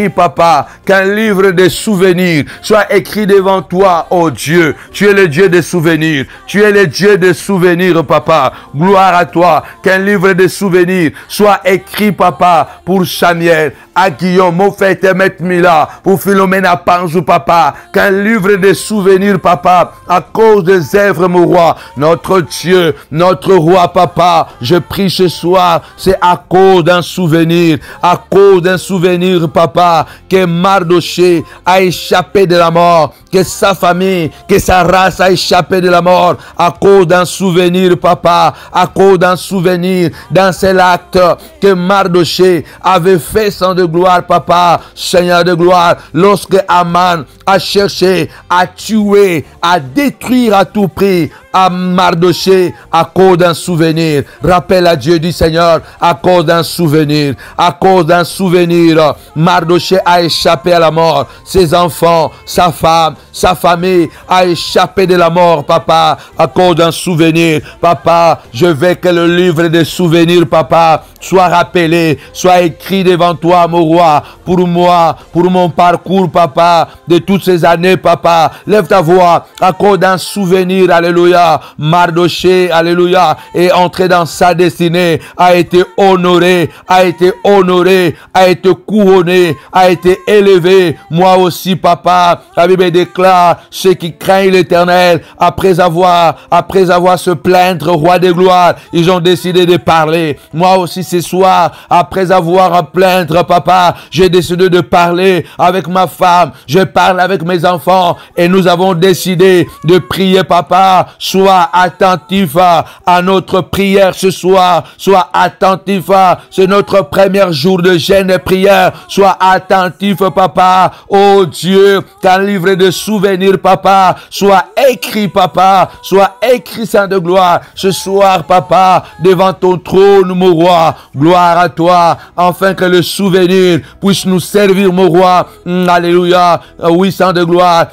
papa. Qu'un livre de souvenirs soit écrit devant toi, oh Dieu. Tu es le Dieu des souvenirs. Tu es le Dieu des souvenirs, papa. Gloire à toi. Qu'un livre de souvenirs soit écrit, papa, pour Samuel, à Guillaume, Moffet et Maître Mila, pour Philomena Panzou, papa. Qu'un livre de souvenirs, papa, à cause des œuvres, mon roi, notre Dieu, notre roi, papa. Je prie ce soir, c'est à cause d'un souvenir, papa, que Mardoché a échappé de la mort, que sa famille, que sa race a échappé de la mort, à cause d'un souvenir, papa, à cause d'un souvenir, dans cet acte que Mardoché avait fait sans de gloire, papa, Seigneur de gloire, lorsque Aman a cherché à tuer, à détruire à tout prix à Mardoché à cause d'un souvenir. Rappelle à Dieu du Seigneur, à cause d'un souvenir, Mardoché a échappé à la mort. Ses enfants, sa femme, sa famille a échappé de la mort, papa, à cause d'un souvenir. Papa, je veux que le livre des souvenirs, papa, soit rappelé, soit écrit devant toi, mon roi, pour moi, pour mon parcours, papa, de toutes ces années, papa. Lève ta voix, à cause d'un souvenir, alléluia. Mardoché, alléluia, est entré dans sa destinée, a été honoré, a été couronné, a été élevé. Moi aussi, papa, la Bible déclare, ceux qui craignent l'Éternel, après avoir se plaindre, roi de gloire, ils ont décidé de parler. Moi aussi, ce soir, après avoir à plaindre, papa, j'ai décidé de parler avec ma femme, je parle avec mes enfants, et nous avons décidé de prier, papa. Sois attentif à notre prière ce soir. Sois attentif. C'est notre premier jour de jeûne et prière. Sois attentif, papa. Oh Dieu, qu'un livre de souvenirs, papa, soit écrit, papa. Soit écrit, Saint de gloire. Ce soir, papa, devant ton trône, mon roi. Gloire à toi, afin que le souvenir puisse nous servir, mon roi. Alléluia. Oui, sang de gloire.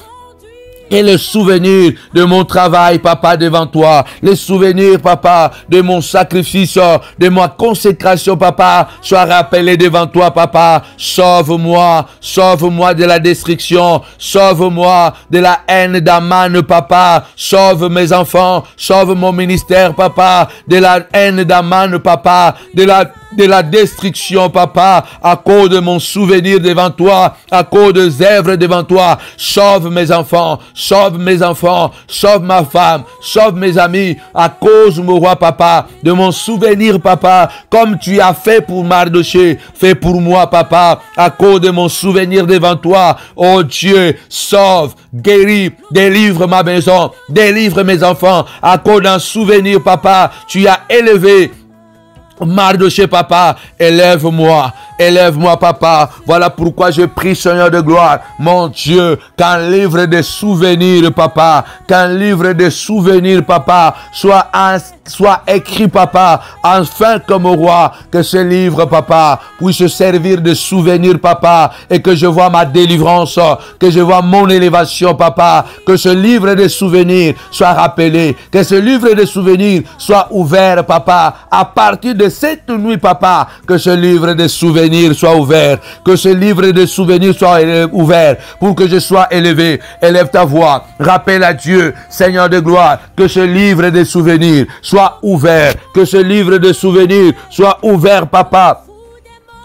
Et le souvenir de mon travail, papa, devant toi. Les souvenirs, papa, de mon sacrifice, de ma consécration, papa, soient rappelés devant toi, papa. Sauve-moi, sauve-moi de la destruction. Sauve-moi de la haine d'Aman, papa. Sauve mes enfants, sauve mon ministère, papa. De la haine d'Aman, papa. De la destruction, papa, à cause de mon souvenir devant toi, à cause des œuvres devant toi. Sauve mes enfants, sauve mes enfants, sauve ma femme, sauve mes amis, à cause, mon roi, papa, de mon souvenir, papa, comme tu as fait pour Mardoché, fais pour moi, papa, à cause de mon souvenir devant toi. Oh Dieu, sauve, guéris, délivre ma maison, délivre mes enfants, à cause d'un souvenir, papa, tu as élevé Mardoché, papa, élève-moi, élève-moi, papa. Voilà pourquoi je prie, Seigneur de gloire, mon Dieu, qu'un livre de souvenirs, papa, qu'un livre de souvenirs, papa, soit écrit, papa, afin que mon roi, que ce livre, papa, puisse servir de souvenir, papa, et que je vois ma délivrance, que je vois mon élévation, papa, que ce livre de souvenirs soit rappelé, que ce livre de souvenirs soit ouvert, papa, à partir de cette nuit, papa, que ce livre de souvenirs soit ouvert, que ce livre de souvenirs soit ouvert, pour que je sois élevé. Élève ta voix, rappelle à Dieu, Seigneur de gloire, que ce livre de souvenirs soit ouvert, que ce livre de souvenirs soit ouvert, papa.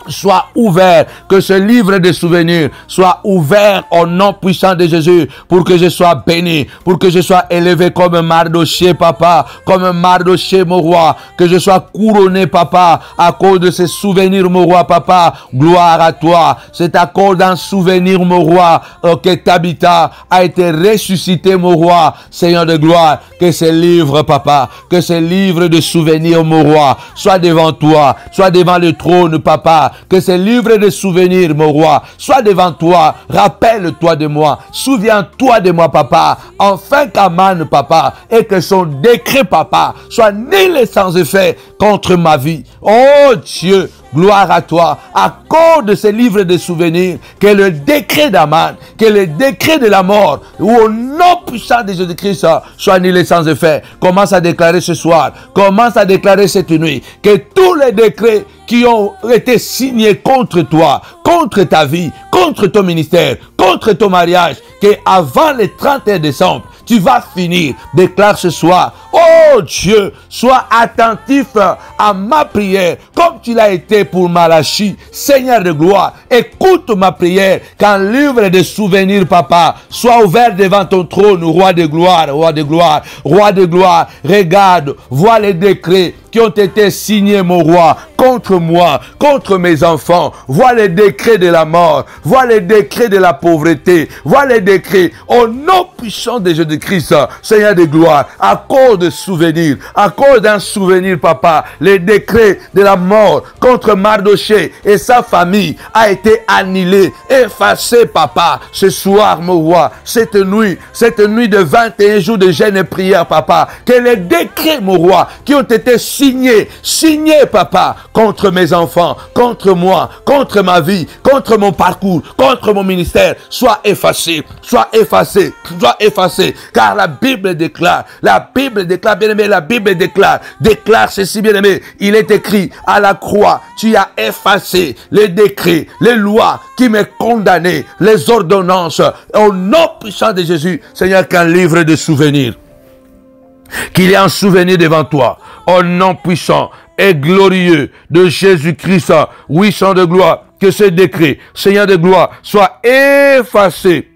Soit ouvert, que ce livre de souvenirs soit ouvert au nom puissant de Jésus, pour que je sois béni, pour que je sois élevé comme Mardoché, papa, comme Mardoché, mon roi, que je sois couronné, papa, à cause de ces souvenirs, mon roi, papa. Gloire à toi. C'est à cause d'un souvenir, mon roi, que Tabitha a été ressuscité, mon roi, Seigneur de gloire, que ce livre, papa, que ce livre de souvenirs, mon roi, soit devant toi, soit devant le trône, papa. Que ce livre de souvenirs, mon roi, soit devant toi. Rappelle-toi de moi. Souviens-toi de moi, papa. Enfin qu'Aman, papa, et que son décret, papa, soit nul et sans effet contre ma vie. Oh Dieu, gloire à toi, à cause de ce livre de souvenirs, que le décret d'Aman, que le décret de la mort, ou au nom puissant de Jésus-Christ, soit nul et sans effet. Commence à déclarer ce soir, commence à déclarer cette nuit, que tous les décrets qui ont été signés contre toi, contre ta vie, contre ton ministère, contre ton mariage, que avant le 31 décembre, tu vas finir. Déclare ce soir, oh Dieu, sois attentif à ma prière, comme tu l'as été pour Malachi. Seigneur de gloire, écoute ma prière, qu'un livre de souvenirs, papa, soit ouvert devant ton trône, roi de gloire, roi de gloire, roi de gloire. Regarde, vois les décrets qui ont été signés, mon roi, contre moi, contre mes enfants. Vois les décrets de la mort, vois les décrets de la pauvreté, vois les décrets au nom puissant de Jésus-Christ, Seigneur de gloire, à cause de souvenirs, à cause d'un souvenir, papa, les décrets de la mort contre Mardoché et sa famille a été annulé, effacé, papa. Ce soir, mon roi, cette nuit de 21 jours de jeûne et prière, papa, que les décrets, mon roi, qui ont été signés, papa, contre mes enfants, contre moi, contre ma vie, contre mon parcours, contre mon ministère, soient effacés, car la Bible déclare, bien aimé, la Bible déclare ceci, bien aimé, il est écrit à la croix, tu as effacé les décrets, les lois qui me condamnaient, les ordonnances, au nom puissant de Jésus. Seigneur, qu'un livre de souvenirs, qu'il y ait un souvenir devant toi, au nom puissant et glorieux de Jésus-Christ, oui, sang de gloire, que ce décret, Seigneur de gloire, soit effacé,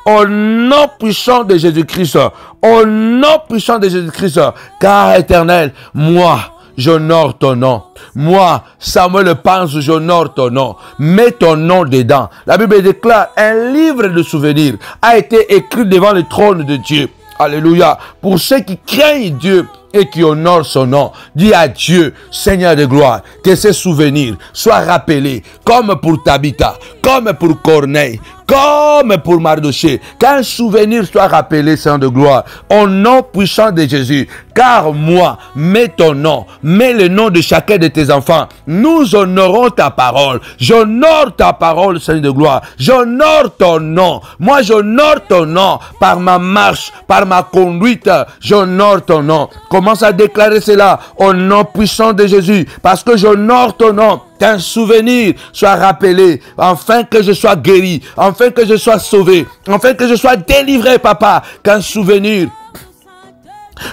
au nom puissant de Jésus-Christ, au nom puissant de Jésus-Christ, car éternel, moi, j'honore ton nom. Moi, Samuel pense, j'honore ton nom. Mets ton nom dedans. La Bible déclare, un livre de souvenirs a été écrit devant le trône de Dieu. Alléluia. Pour ceux qui craignent Dieu et qui honorent son nom, dis à Dieu, Seigneur de gloire, que ces souvenirs soient rappelés, comme pour Tabitha, comme pour Corneille, comme pour Mardochée, qu'un souvenir soit rappelé, Seigneur de gloire, au nom puissant de Jésus. Car moi, mets ton nom, mets le nom de chacun de tes enfants. Nous honorons ta parole. J'honore ta parole, Seigneur de gloire. J'honore ton nom. Moi, j'honore ton nom par ma marche, par ma conduite. J'honore ton nom. Commence à déclarer cela au nom puissant de Jésus. Parce que j'honore ton nom. Qu'un souvenir soit rappelé, afin que je sois guéri, afin que je sois sauvé, afin que je sois délivré, papa. Qu'un souvenir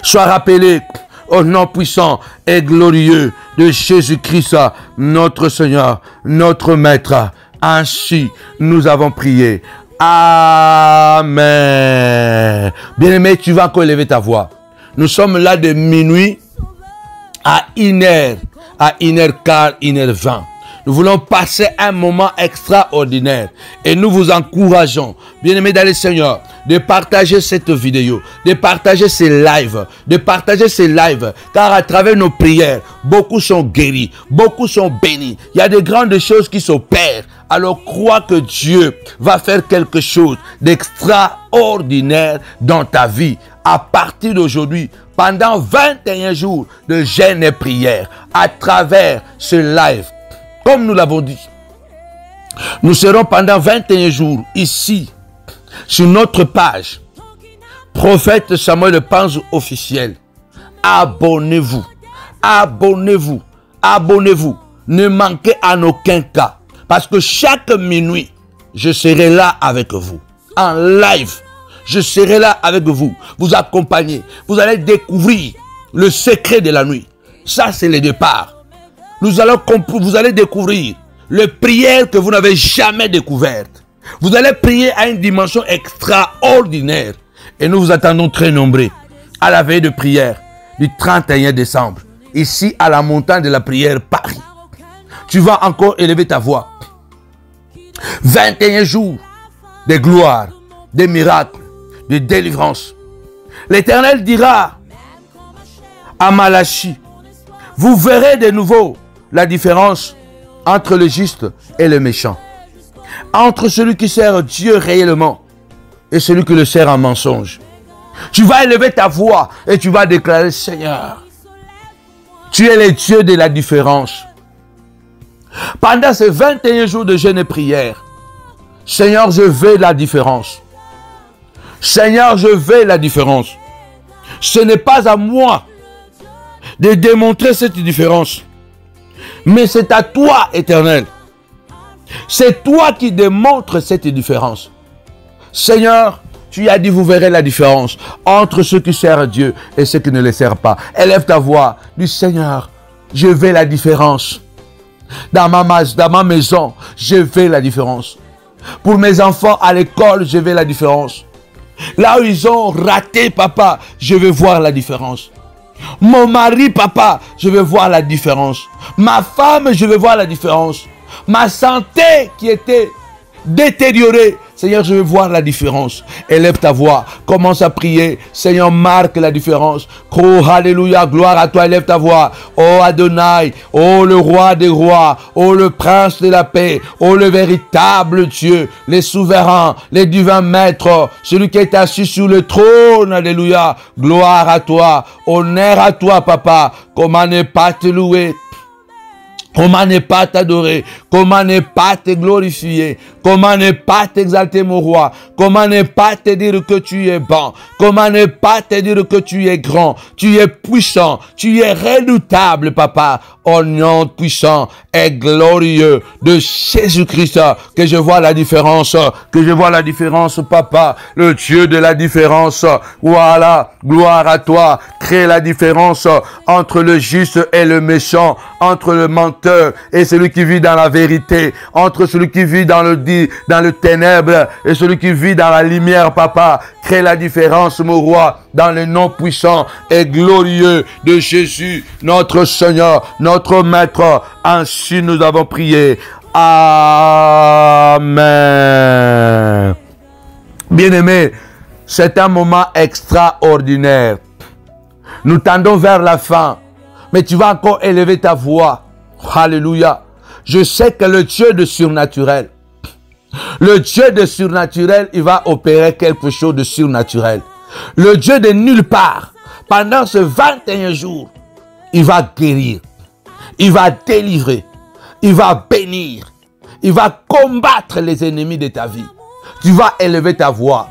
soit rappelé au nom puissant et glorieux de Jésus-Christ, notre Seigneur, notre Maître. Ainsi, nous avons prié. Amen. Bien-aimé, tu vas encore élever ta voix. Nous sommes là de minuit à 1h, à 1h15, 1h20. Nous voulons passer un moment extraordinaire et nous vous encourageons, bien-aimés dans le Seigneur, de partager cette vidéo, de partager ces lives, car à travers nos prières, beaucoup sont guéris, beaucoup sont bénis. Il y a de grandes choses qui s'opèrent. Alors crois que Dieu va faire quelque chose d'extraordinaire dans ta vie à partir d'aujourd'hui, pendant 21 jours de jeûne et prière, à travers ce live. Comme nous l'avons dit, nous serons pendant 21 jours ici, sur notre page, Prophète Samuel Panzou officiel. Abonnez-vous, abonnez-vous, abonnez-vous. Ne manquez en aucun cas. Parce que chaque minuit, je serai là avec vous. En live, je serai là avec vous. Vous accompagner. Vous allez découvrir le secret de la nuit. Ça, c'est le départ. Vous allez découvrir les prières que vous n'avez jamais découvertes. Vous allez prier à une dimension extraordinaire. Et nous vous attendons très nombreux à la veille de prière du 31 décembre. Ici, à la montagne de la prière, Paris. Tu vas encore élever ta voix. 21 jours de gloire, de miracles, de délivrance. L'Éternel dira à Malachie, vous verrez de nouveau la différence entre le juste et le méchant. Entre celui qui sert Dieu réellement et celui qui le sert en mensonge. Tu vas élever ta voix et tu vas déclarer, Seigneur, tu es le Dieu de la différence. Pendant ces 21 jours de jeûne et prière, Seigneur, je veux la différence. Seigneur, je veux la différence. Ce n'est pas à moi de démontrer cette différence. Mais c'est à toi, Éternel. C'est toi qui démontres cette différence. Seigneur, tu as dit, vous verrez la différence entre ceux qui servent Dieu et ceux qui ne le servent pas. Élève ta voix. Dis, Seigneur, je veux la différence. Dans ma maison, je veux la différence. Pour mes enfants à l'école, je veux la différence. Là où ils ont raté, papa, je veux voir la différence. Mon mari, papa, je veux voir la différence. Ma femme, je veux voir la différence. Ma santé qui était détériorée, Seigneur, je veux voir la différence. Élève ta voix, commence à prier. Seigneur, marque la différence. Oh, alléluia, gloire à toi, élève ta voix. Oh Adonai, oh le roi des rois, oh le prince de la paix, oh le véritable Dieu, les souverains, les divins maîtres, celui qui est assis sur le trône, alléluia. Gloire à toi, honneur à toi, papa. Comment ne pas te louer? Comment ne pas t'adorer? Comment ne pas te glorifier? Comment ne pas t'exalter, mon roi? Comment ne pas te dire que tu es bon? Comment ne pas te dire que tu es grand? Tu es puissant, tu es redoutable, papa. Au nom puissant et glorieux de Jésus-Christ, que je vois la différence, papa, le Dieu de la différence. Voilà, gloire à toi. Crée la différence entre le juste et le méchant, entre le menteur et celui qui vit dans la vérité, entre celui qui vit dans le ténèbre et celui qui vit dans la lumière, papa. Crée la différence, mon roi, dans le nom puissant et glorieux de Jésus, notre Seigneur, notre Maître. Ainsi nous avons prié. Amen. Bien-aimés, c'est un moment extraordinaire. Nous tendons vers la fin, mais tu vas encore élever ta voix. Alléluia. Je sais que le Dieu de surnaturel, Le Dieu de surnaturel, il va opérer quelque chose de surnaturel. Le Dieu de nulle part, pendant ce 21 jours, il va guérir, il va délivrer, il va bénir, il va combattre les ennemis de ta vie. Tu vas élever ta voix.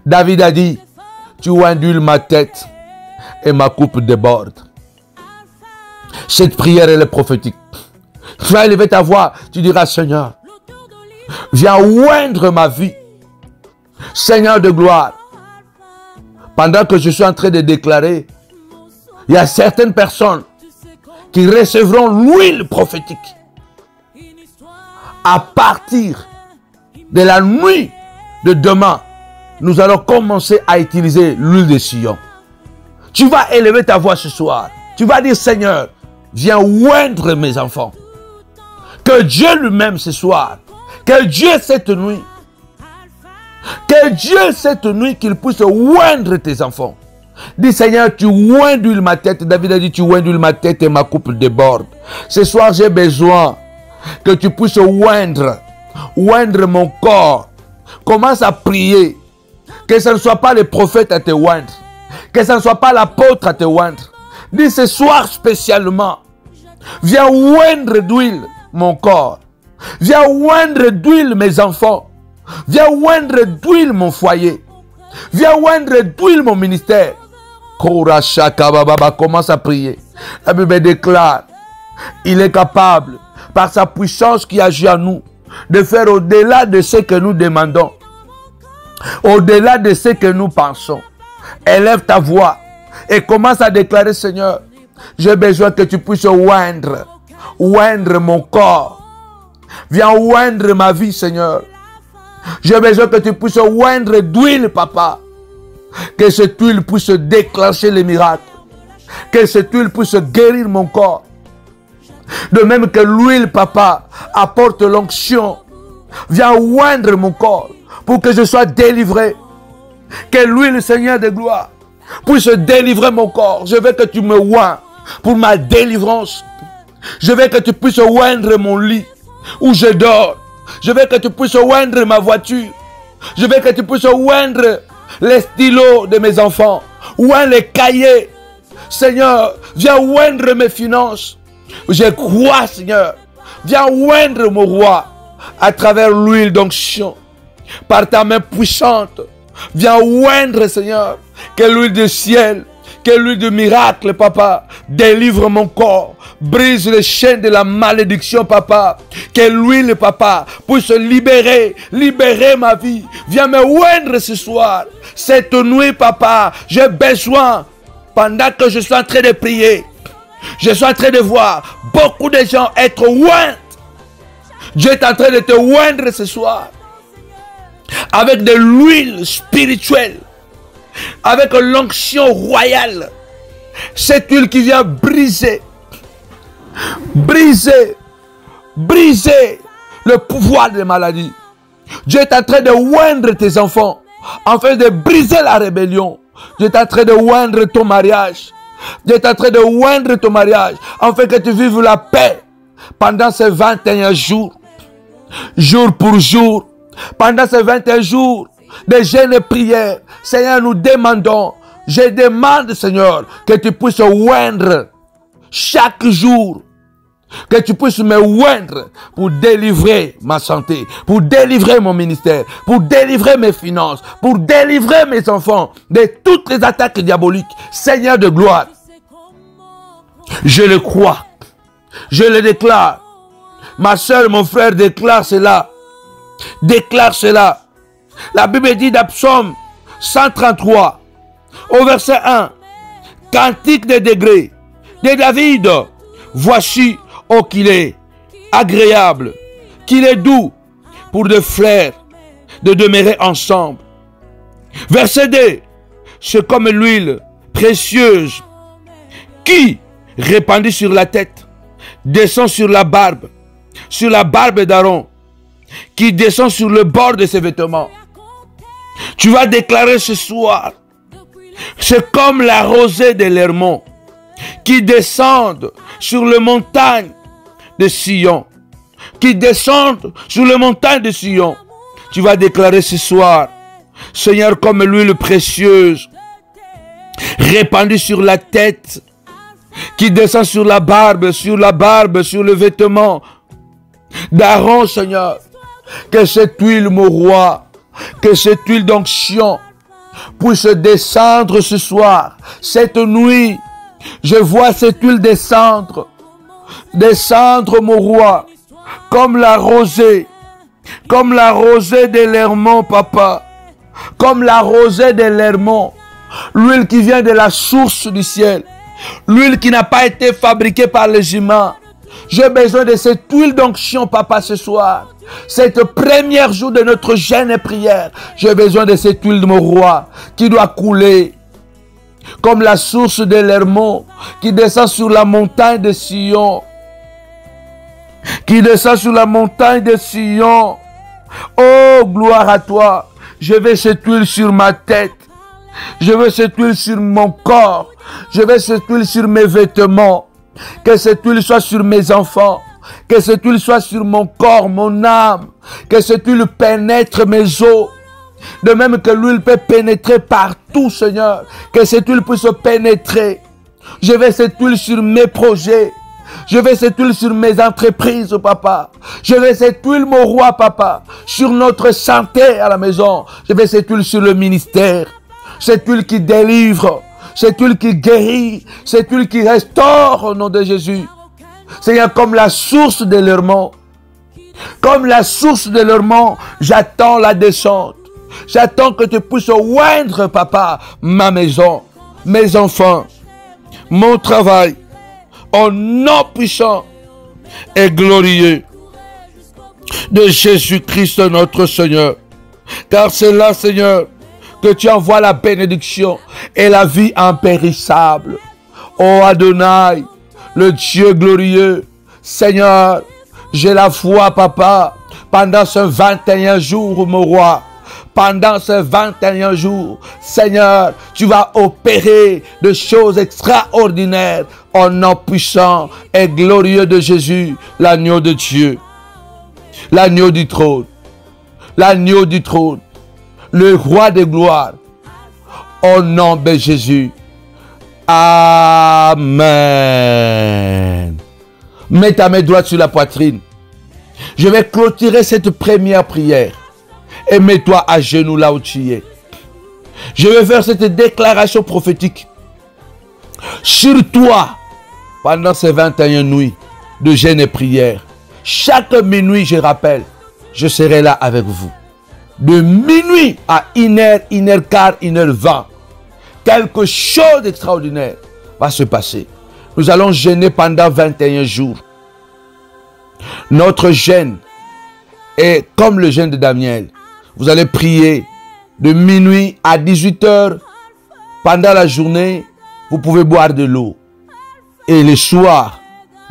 David a dit, tu ondules ma tête et ma coupe déborde. Cette prière, elle est prophétique. Tu vas élever ta voix, tu diras, Seigneur, viens oindre ma vie. Seigneur de gloire, pendant que je suis en train de déclarer, il y a certaines personnes qui recevront l'huile prophétique à partir de la nuit de demain. Nous allons commencer à utiliser l'huile de Sion. Tu vas élever ta voix ce soir. Tu vas dire, Seigneur, viens oindre mes enfants. Que Dieu lui-même ce soir, que Dieu cette nuit, qu'il puisse oindre tes enfants. Dis, Seigneur, tu oindules ma tête. David a dit, tu oindules ma tête et ma coupe déborde. Ce soir, j'ai besoin que tu puisses oindre mon corps. Commence à prier. Que ce ne soit pas le prophète à te oindre. Que ce ne soit pas l'apôtre à te oindre. Dis ce soir spécialement, viens oindre d'huile mon corps. Viens oindre d'huile mes enfants. Viens oindre d'huile mon foyer. Viens oindre d'huile mon ministère. Commence à prier. La Bible déclare, il est capable, par sa puissance qui agit en nous, de faire au-delà de ce que nous demandons. Au-delà de ce que nous pensons. Élève ta voix et commence à déclarer, Seigneur, j'ai besoin que tu puisses oindre mon corps. Viens oindre ma vie, Seigneur. J'ai besoin que tu puisses oindre d'huile, Papa. Que cette huile puisse déclencher les miracles. Que cette huile puisse guérir mon corps. De même que l'huile, Papa, apporte l'onction. Viens oindre mon corps pour que je sois délivré. Que l'huile, Seigneur de gloire, puisse délivrer mon corps. Je veux que tu me oins pour ma délivrance. Je veux que tu puisses oindre mon lit où je dors. Je veux que tu puisses oindre ma voiture. Je veux que tu puisses oindre les stylos de mes enfants. Oindre les cahiers. Seigneur, viens oindre mes finances. Je crois, Seigneur. Viens oindre mon roi à travers l'huile d'onction. Par ta main puissante. Viens oindre, Seigneur, que l'huile du ciel, que l'huile du miracle, Papa, délivre mon corps, brise les chaînes de la malédiction, Papa, que l'huile, Papa, puisse libérer ma vie. Viens me oindre ce soir, cette nuit, Papa, j'ai besoin, pendant que je suis en train de prier, je suis en train de voir beaucoup de gens être oints. Dieu est en train de te oindre ce soir. Avec de l'huile spirituelle, avec l'onction royale, cette huile qui vient briser le pouvoir des maladies. Dieu est en train de oindre tes enfants, afin de briser la rébellion. Dieu est en train de oindre ton mariage. Dieu est en train de oindre ton mariage, afin que tu vives la paix pendant ces 21 jours, jour pour jour. Pendant ces 21 jours de jeûne et prière, Seigneur, nous demandons, je demande, Seigneur, que tu puisses oindre chaque jour, que tu puisses me oindre pour délivrer ma santé, pour délivrer mon ministère, pour délivrer mes finances, pour délivrer mes enfants de toutes les attaques diaboliques. Seigneur de gloire, je le crois, je le déclare. Ma soeur, mon frère, déclare cela. Déclare cela. La Bible dit dans Psaume 133, au verset 1, cantique des degrés de David. Voici, oh qu'il est agréable, qu'il est doux pour deux frères de demeurer ensemble. Verset 2, c'est comme l'huile précieuse qui, répandue sur la tête, descend sur la barbe d'Aaron, qui descend sur le bord de ses vêtements. Tu vas déclarer ce soir, c'est comme la rosée de l'Hermon qui descend sur les montagnes de Sion, qui descend sur les montagnes de Sion. tu vas déclarer ce soir, Seigneur, comme l'huile précieuse, répandue sur la tête, qui descend sur la barbe, sur le vêtement d'Aaron, Seigneur, que cette huile, mon roi, que cette huile d'onction puisse descendre ce soir, cette nuit. Je vois cette huile descendre, mon roi, comme la rosée de l'Hermon, papa, comme la rosée de l'Hermon, l'huile qui vient de la source du ciel, l'huile qui n'a pas été fabriquée par les humains. J'ai besoin de cette huile d'onction, papa, ce soir. Cette première jour de notre jeûne et prière, j'ai besoin de cette huile de mon roi qui doit couler comme la source de l'Hermon qui descend sur la montagne de Sion. Qui descend sur la montagne de Sion. Oh, gloire à toi. Je veux cette huile sur ma tête. Je veux cette huile sur mon corps. Je veux cette huile sur mes vêtements. Que cette huile soit sur mes enfants. Que cette huile soit sur mon corps, mon âme. Que cette huile pénètre mes os. De même que l'huile peut pénétrer partout, Seigneur. Que cette huile puisse pénétrer. Je veux cette huile sur mes projets. Je veux cette huile sur mes entreprises, papa. Je veux cette huile, mon roi, papa, sur notre santé à la maison. Je veux cette huile sur le ministère. Cette huile qui délivre. Cette huile qui guérit. Cette huile qui restaure au nom de Jésus. Seigneur, comme la source de l'Hermon. Comme la source de l'Hermon, j'attends la descente. J'attends que tu puisses oindre, papa, ma maison, mes enfants, mon travail, au nom puissant et glorieux de Jésus-Christ notre Seigneur. Car c'est là, Seigneur, que tu envoies la bénédiction et la vie impérissable. Oh Adonai, le Dieu glorieux, Seigneur, j'ai la foi, papa, pendant ce 21 jours, mon roi. Pendant ces 21 jours, Seigneur, tu vas opérer de choses extraordinaires au nom puissant et glorieux de Jésus, l'agneau de Dieu, l'agneau du trône, le roi de gloire, au nom de Jésus. Amen. Mets ta main droite sur la poitrine. Je vais clôturer cette première prière. Et mets-toi à genoux là où tu es. Je vais faire cette déclaration prophétique sur toi pendant ces 21 nuits de jeûne et prière. Chaque minuit, je rappelle, je serai là avec vous. De minuit à 1h, 1h15, 1h20. Quelque chose d'extraordinaire va se passer. Nous allons jeûner pendant 21 jours. Notre jeûne est comme le jeûne de Daniel. Vous allez prier de minuit à 18h. Pendant la journée, vous pouvez boire de l'eau. Et le soir,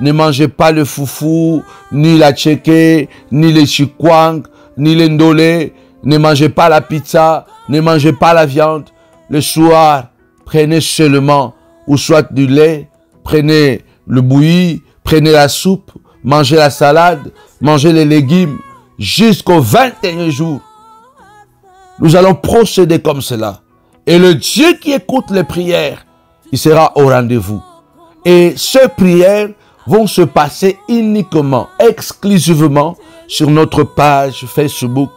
ne mangez pas le foufou, ni la tchéké, ni le chikwang, ni le ndolé. Ne mangez pas la pizza, ne mangez pas la viande. Le soir, prenez seulement ou soit du lait, prenez le bouilli, prenez la soupe, mangez la salade, mangez les légumes jusqu'au 21 jours. Nous allons procéder comme cela. Et le Dieu qui écoute les prières, il sera au rendez-vous. Et ces prières vont se passer uniquement, exclusivement sur notre page Facebook,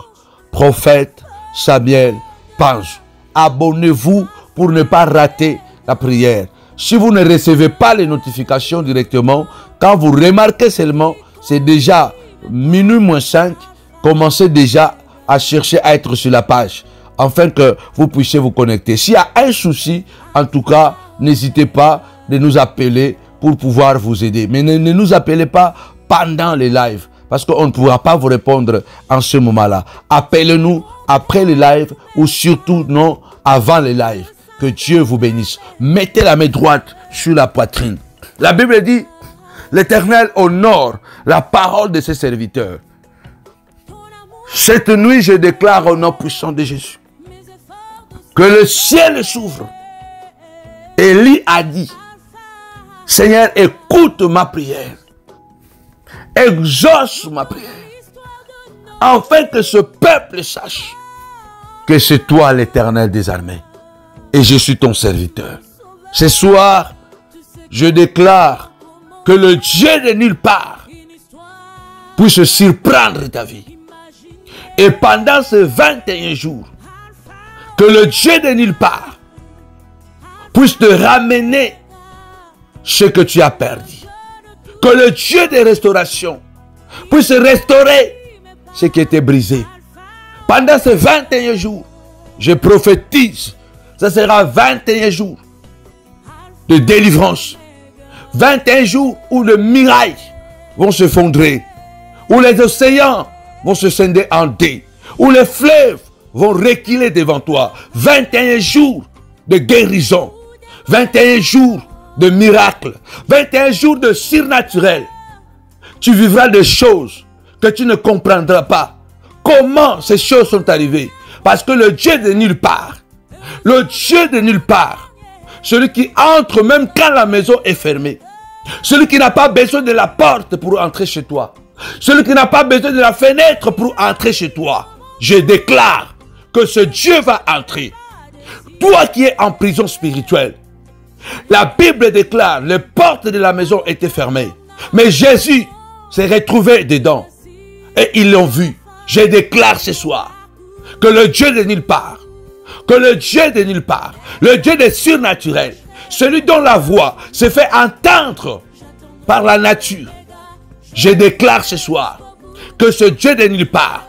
Prophète Samuel Panzou. Abonnez-vous pour ne pas rater la prière. Si vous ne recevez pas les notifications directement, quand vous remarquez seulement, c'est déjà minuit moins 5, commencez déjà à chercher à être sur la page, afin que vous puissiez vous connecter. S'il y a un souci, en tout cas, n'hésitez pas de nous appeler pour pouvoir vous aider. Mais ne nous appelez pas pendant les lives, parce qu'on ne pourra pas vous répondre en ce moment-là. Appelez-nous après les lives, ou surtout non, avant les lives. Que Dieu vous bénisse. Mettez la main droite sur la poitrine. La Bible dit, l'Éternel honore la parole de ses serviteurs. Cette nuit, je déclare au nom puissant de Jésus que le ciel s'ouvre. Élie a dit, Seigneur, écoute ma prière. Exauce ma prière. afin que ce peuple sache que c'est toi l'Éternel des armées et je suis ton serviteur. Ce soir, je déclare que le Dieu de nulle part puisse surprendre ta vie. Et pendant ces 21 jours, que le Dieu de nulle part puisse te ramener ce que tu as perdu. Que le Dieu de restauration puisse restaurer ce qui était brisé. Pendant ces 21 jours, je prophétise, ça sera 21 jours de délivrance. 21 jours où les murailles vont se fondrer, où les océans vont se scinder en deux, où les fleuves vont reculer devant toi. 21 jours de guérison, 21 jours de miracles, 21 jours de surnaturel. Tu vivras des choses que tu ne comprendras pas. Comment ces choses sont arrivées? Parce que le Dieu de nulle part, le Dieu de nulle part, celui qui entre même quand la maison est fermée, celui qui n'a pas besoin de la porte pour entrer chez toi, celui qui n'a pas besoin de la fenêtre pour entrer chez toi, je déclare que ce Dieu va entrer. Toi qui es en prison spirituelle, la Bible déclare les portes de la maison étaient fermées, mais Jésus s'est retrouvé dedans et ils l'ont vu. Je déclare ce soir que le Dieu de nulle part, que le Dieu de nulle part, le Dieu des surnaturels, celui dont la voix se fait entendre par la nature, je déclare ce soir que ce Dieu de nulle part,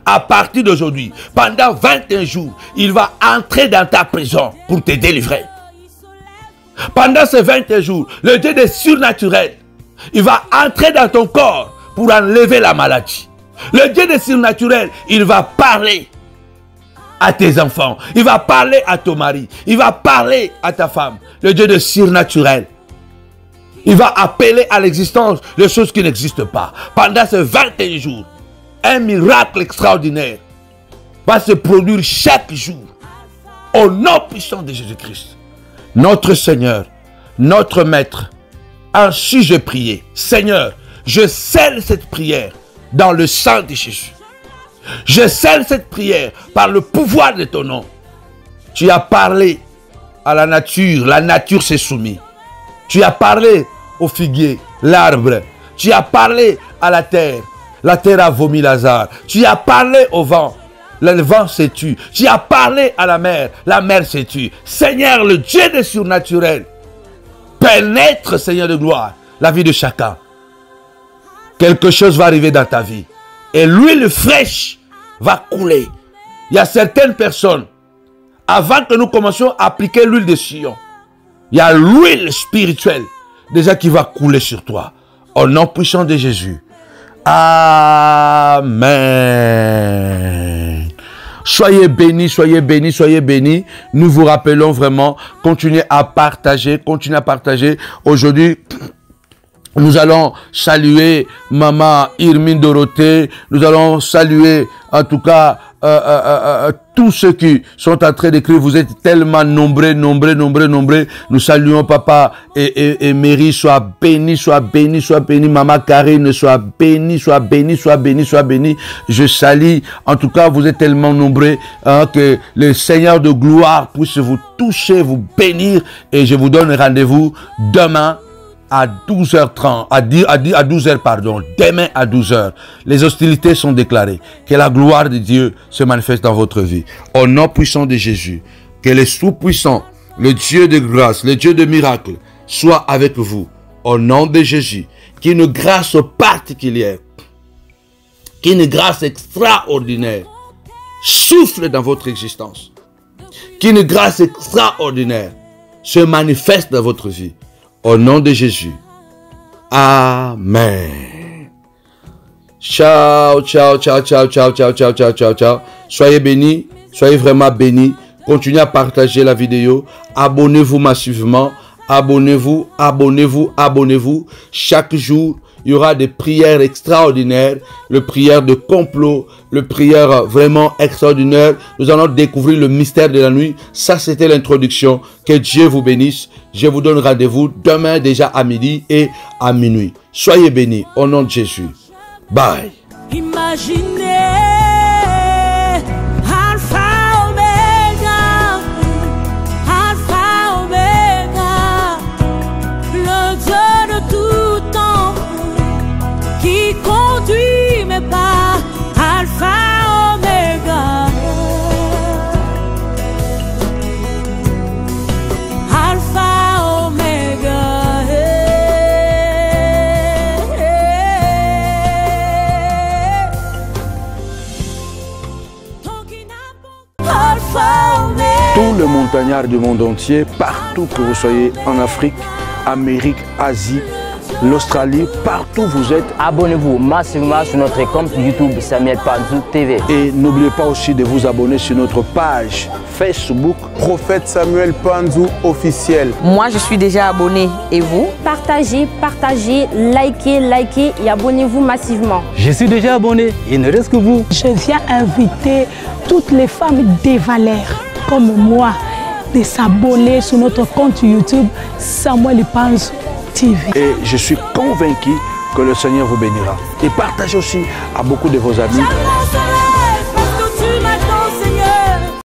à partir d'aujourd'hui, pendant 21 jours, il va entrer dans ta prison pour te délivrer. Pendant ces 21 jours, le Dieu des surnaturels, il va entrer dans ton corps pour enlever la maladie. Le Dieu des surnaturels, il va parler à tes enfants, il va parler à ton mari, il va parler à ta femme. Le Dieu des surnaturels, il va appeler à l'existence les choses qui n'existent pas. Pendant ces 21 jours, un miracle extraordinaire va se produire chaque jour au nom puissant de Jésus-Christ. Notre Seigneur, notre Maître, ainsi je priais. Seigneur, je scelle cette prière dans le sang de Jésus. Je scelle cette prière par le pouvoir de ton nom. Tu as parlé à la nature s'est soumise. Tu as parlé au figuier, l'arbre. Tu as parlé à la terre a vomi Lazare. Tu as parlé au vent, le vent s'est tu. Tu as parlé à la mer s'est tu. Seigneur, le Dieu des surnaturels, pénètre, Seigneur de gloire, la vie de chacun. Quelque chose va arriver dans ta vie. Et l'huile fraîche va couler. Il y a certaines personnes, avant que nous commencions à appliquer l'huile de Sion, il y a l'huile spirituelle déjà qui va couler sur toi. Au nom puissant de Jésus. Amen. Soyez bénis, soyez bénis, soyez bénis. Nous vous rappelons vraiment, continuez à partager, Aujourd'hui, nous allons saluer Maman Irmine Dorothée. Nous allons saluer, en tout cas, tous ceux qui sont en train d'écrire. Vous êtes tellement nombreux. Nous saluons Papa et Mary. Sois béni. Maman Karine, sois béni. Je salue. En tout cas, vous êtes tellement nombreux que le Seigneur de gloire puisse vous toucher, vous bénir. Et je vous donne rendez-vous demain à 12h30, à 12h, pardon, demain à 12h. Les hostilités sont déclarées. Que la gloire de Dieu se manifeste dans votre vie. Au nom puissant de Jésus, que le Tout-Puissant, le Dieu de grâce, le Dieu de miracles, soit avec vous. Au nom de Jésus, qu'une grâce particulière, qu'une grâce extraordinaire souffle dans votre existence. Qu'une grâce extraordinaire se manifeste dans votre vie. Au nom de Jésus. Amen. Ciao. Soyez bénis. Soyez vraiment bénis. Continuez à partager la vidéo. Abonnez-vous massivement. Abonnez-vous. Chaque jour, il y aura des prières extraordinaires, le prière de complot, le prière vraiment extraordinaire. Nous allons découvrir le mystère de la nuit. Ça, c'était l'introduction. Que Dieu vous bénisse. Je vous donne rendez-vous demain déjà à midi et à minuit. Soyez bénis au nom de Jésus. Bye. Imaginez mes pas, Alpha Omega. Alpha Omega. Alpha Omega. Tous les montagnards du monde entier, partout que vous soyez, en Afrique, Amérique, Asie, l'Australie, partout vous êtes. Abonnez-vous massivement sur notre compte YouTube Samuel Panzou TV. Et n'oubliez pas aussi de vous abonner sur notre page Facebook. Prophète Samuel Panzou officiel. Moi, je suis déjà abonné. Et vous? Partagez, partagez, likez et abonnez-vous massivement. Je suis déjà abonné, il ne reste que vous. Je viens inviter toutes les femmes des valeurs comme moi de s'abonner sur notre compte YouTube Samuel Panzou TV. Et je suis convaincu que le Seigneur vous bénira. Et partagez aussi à beaucoup de vos amis.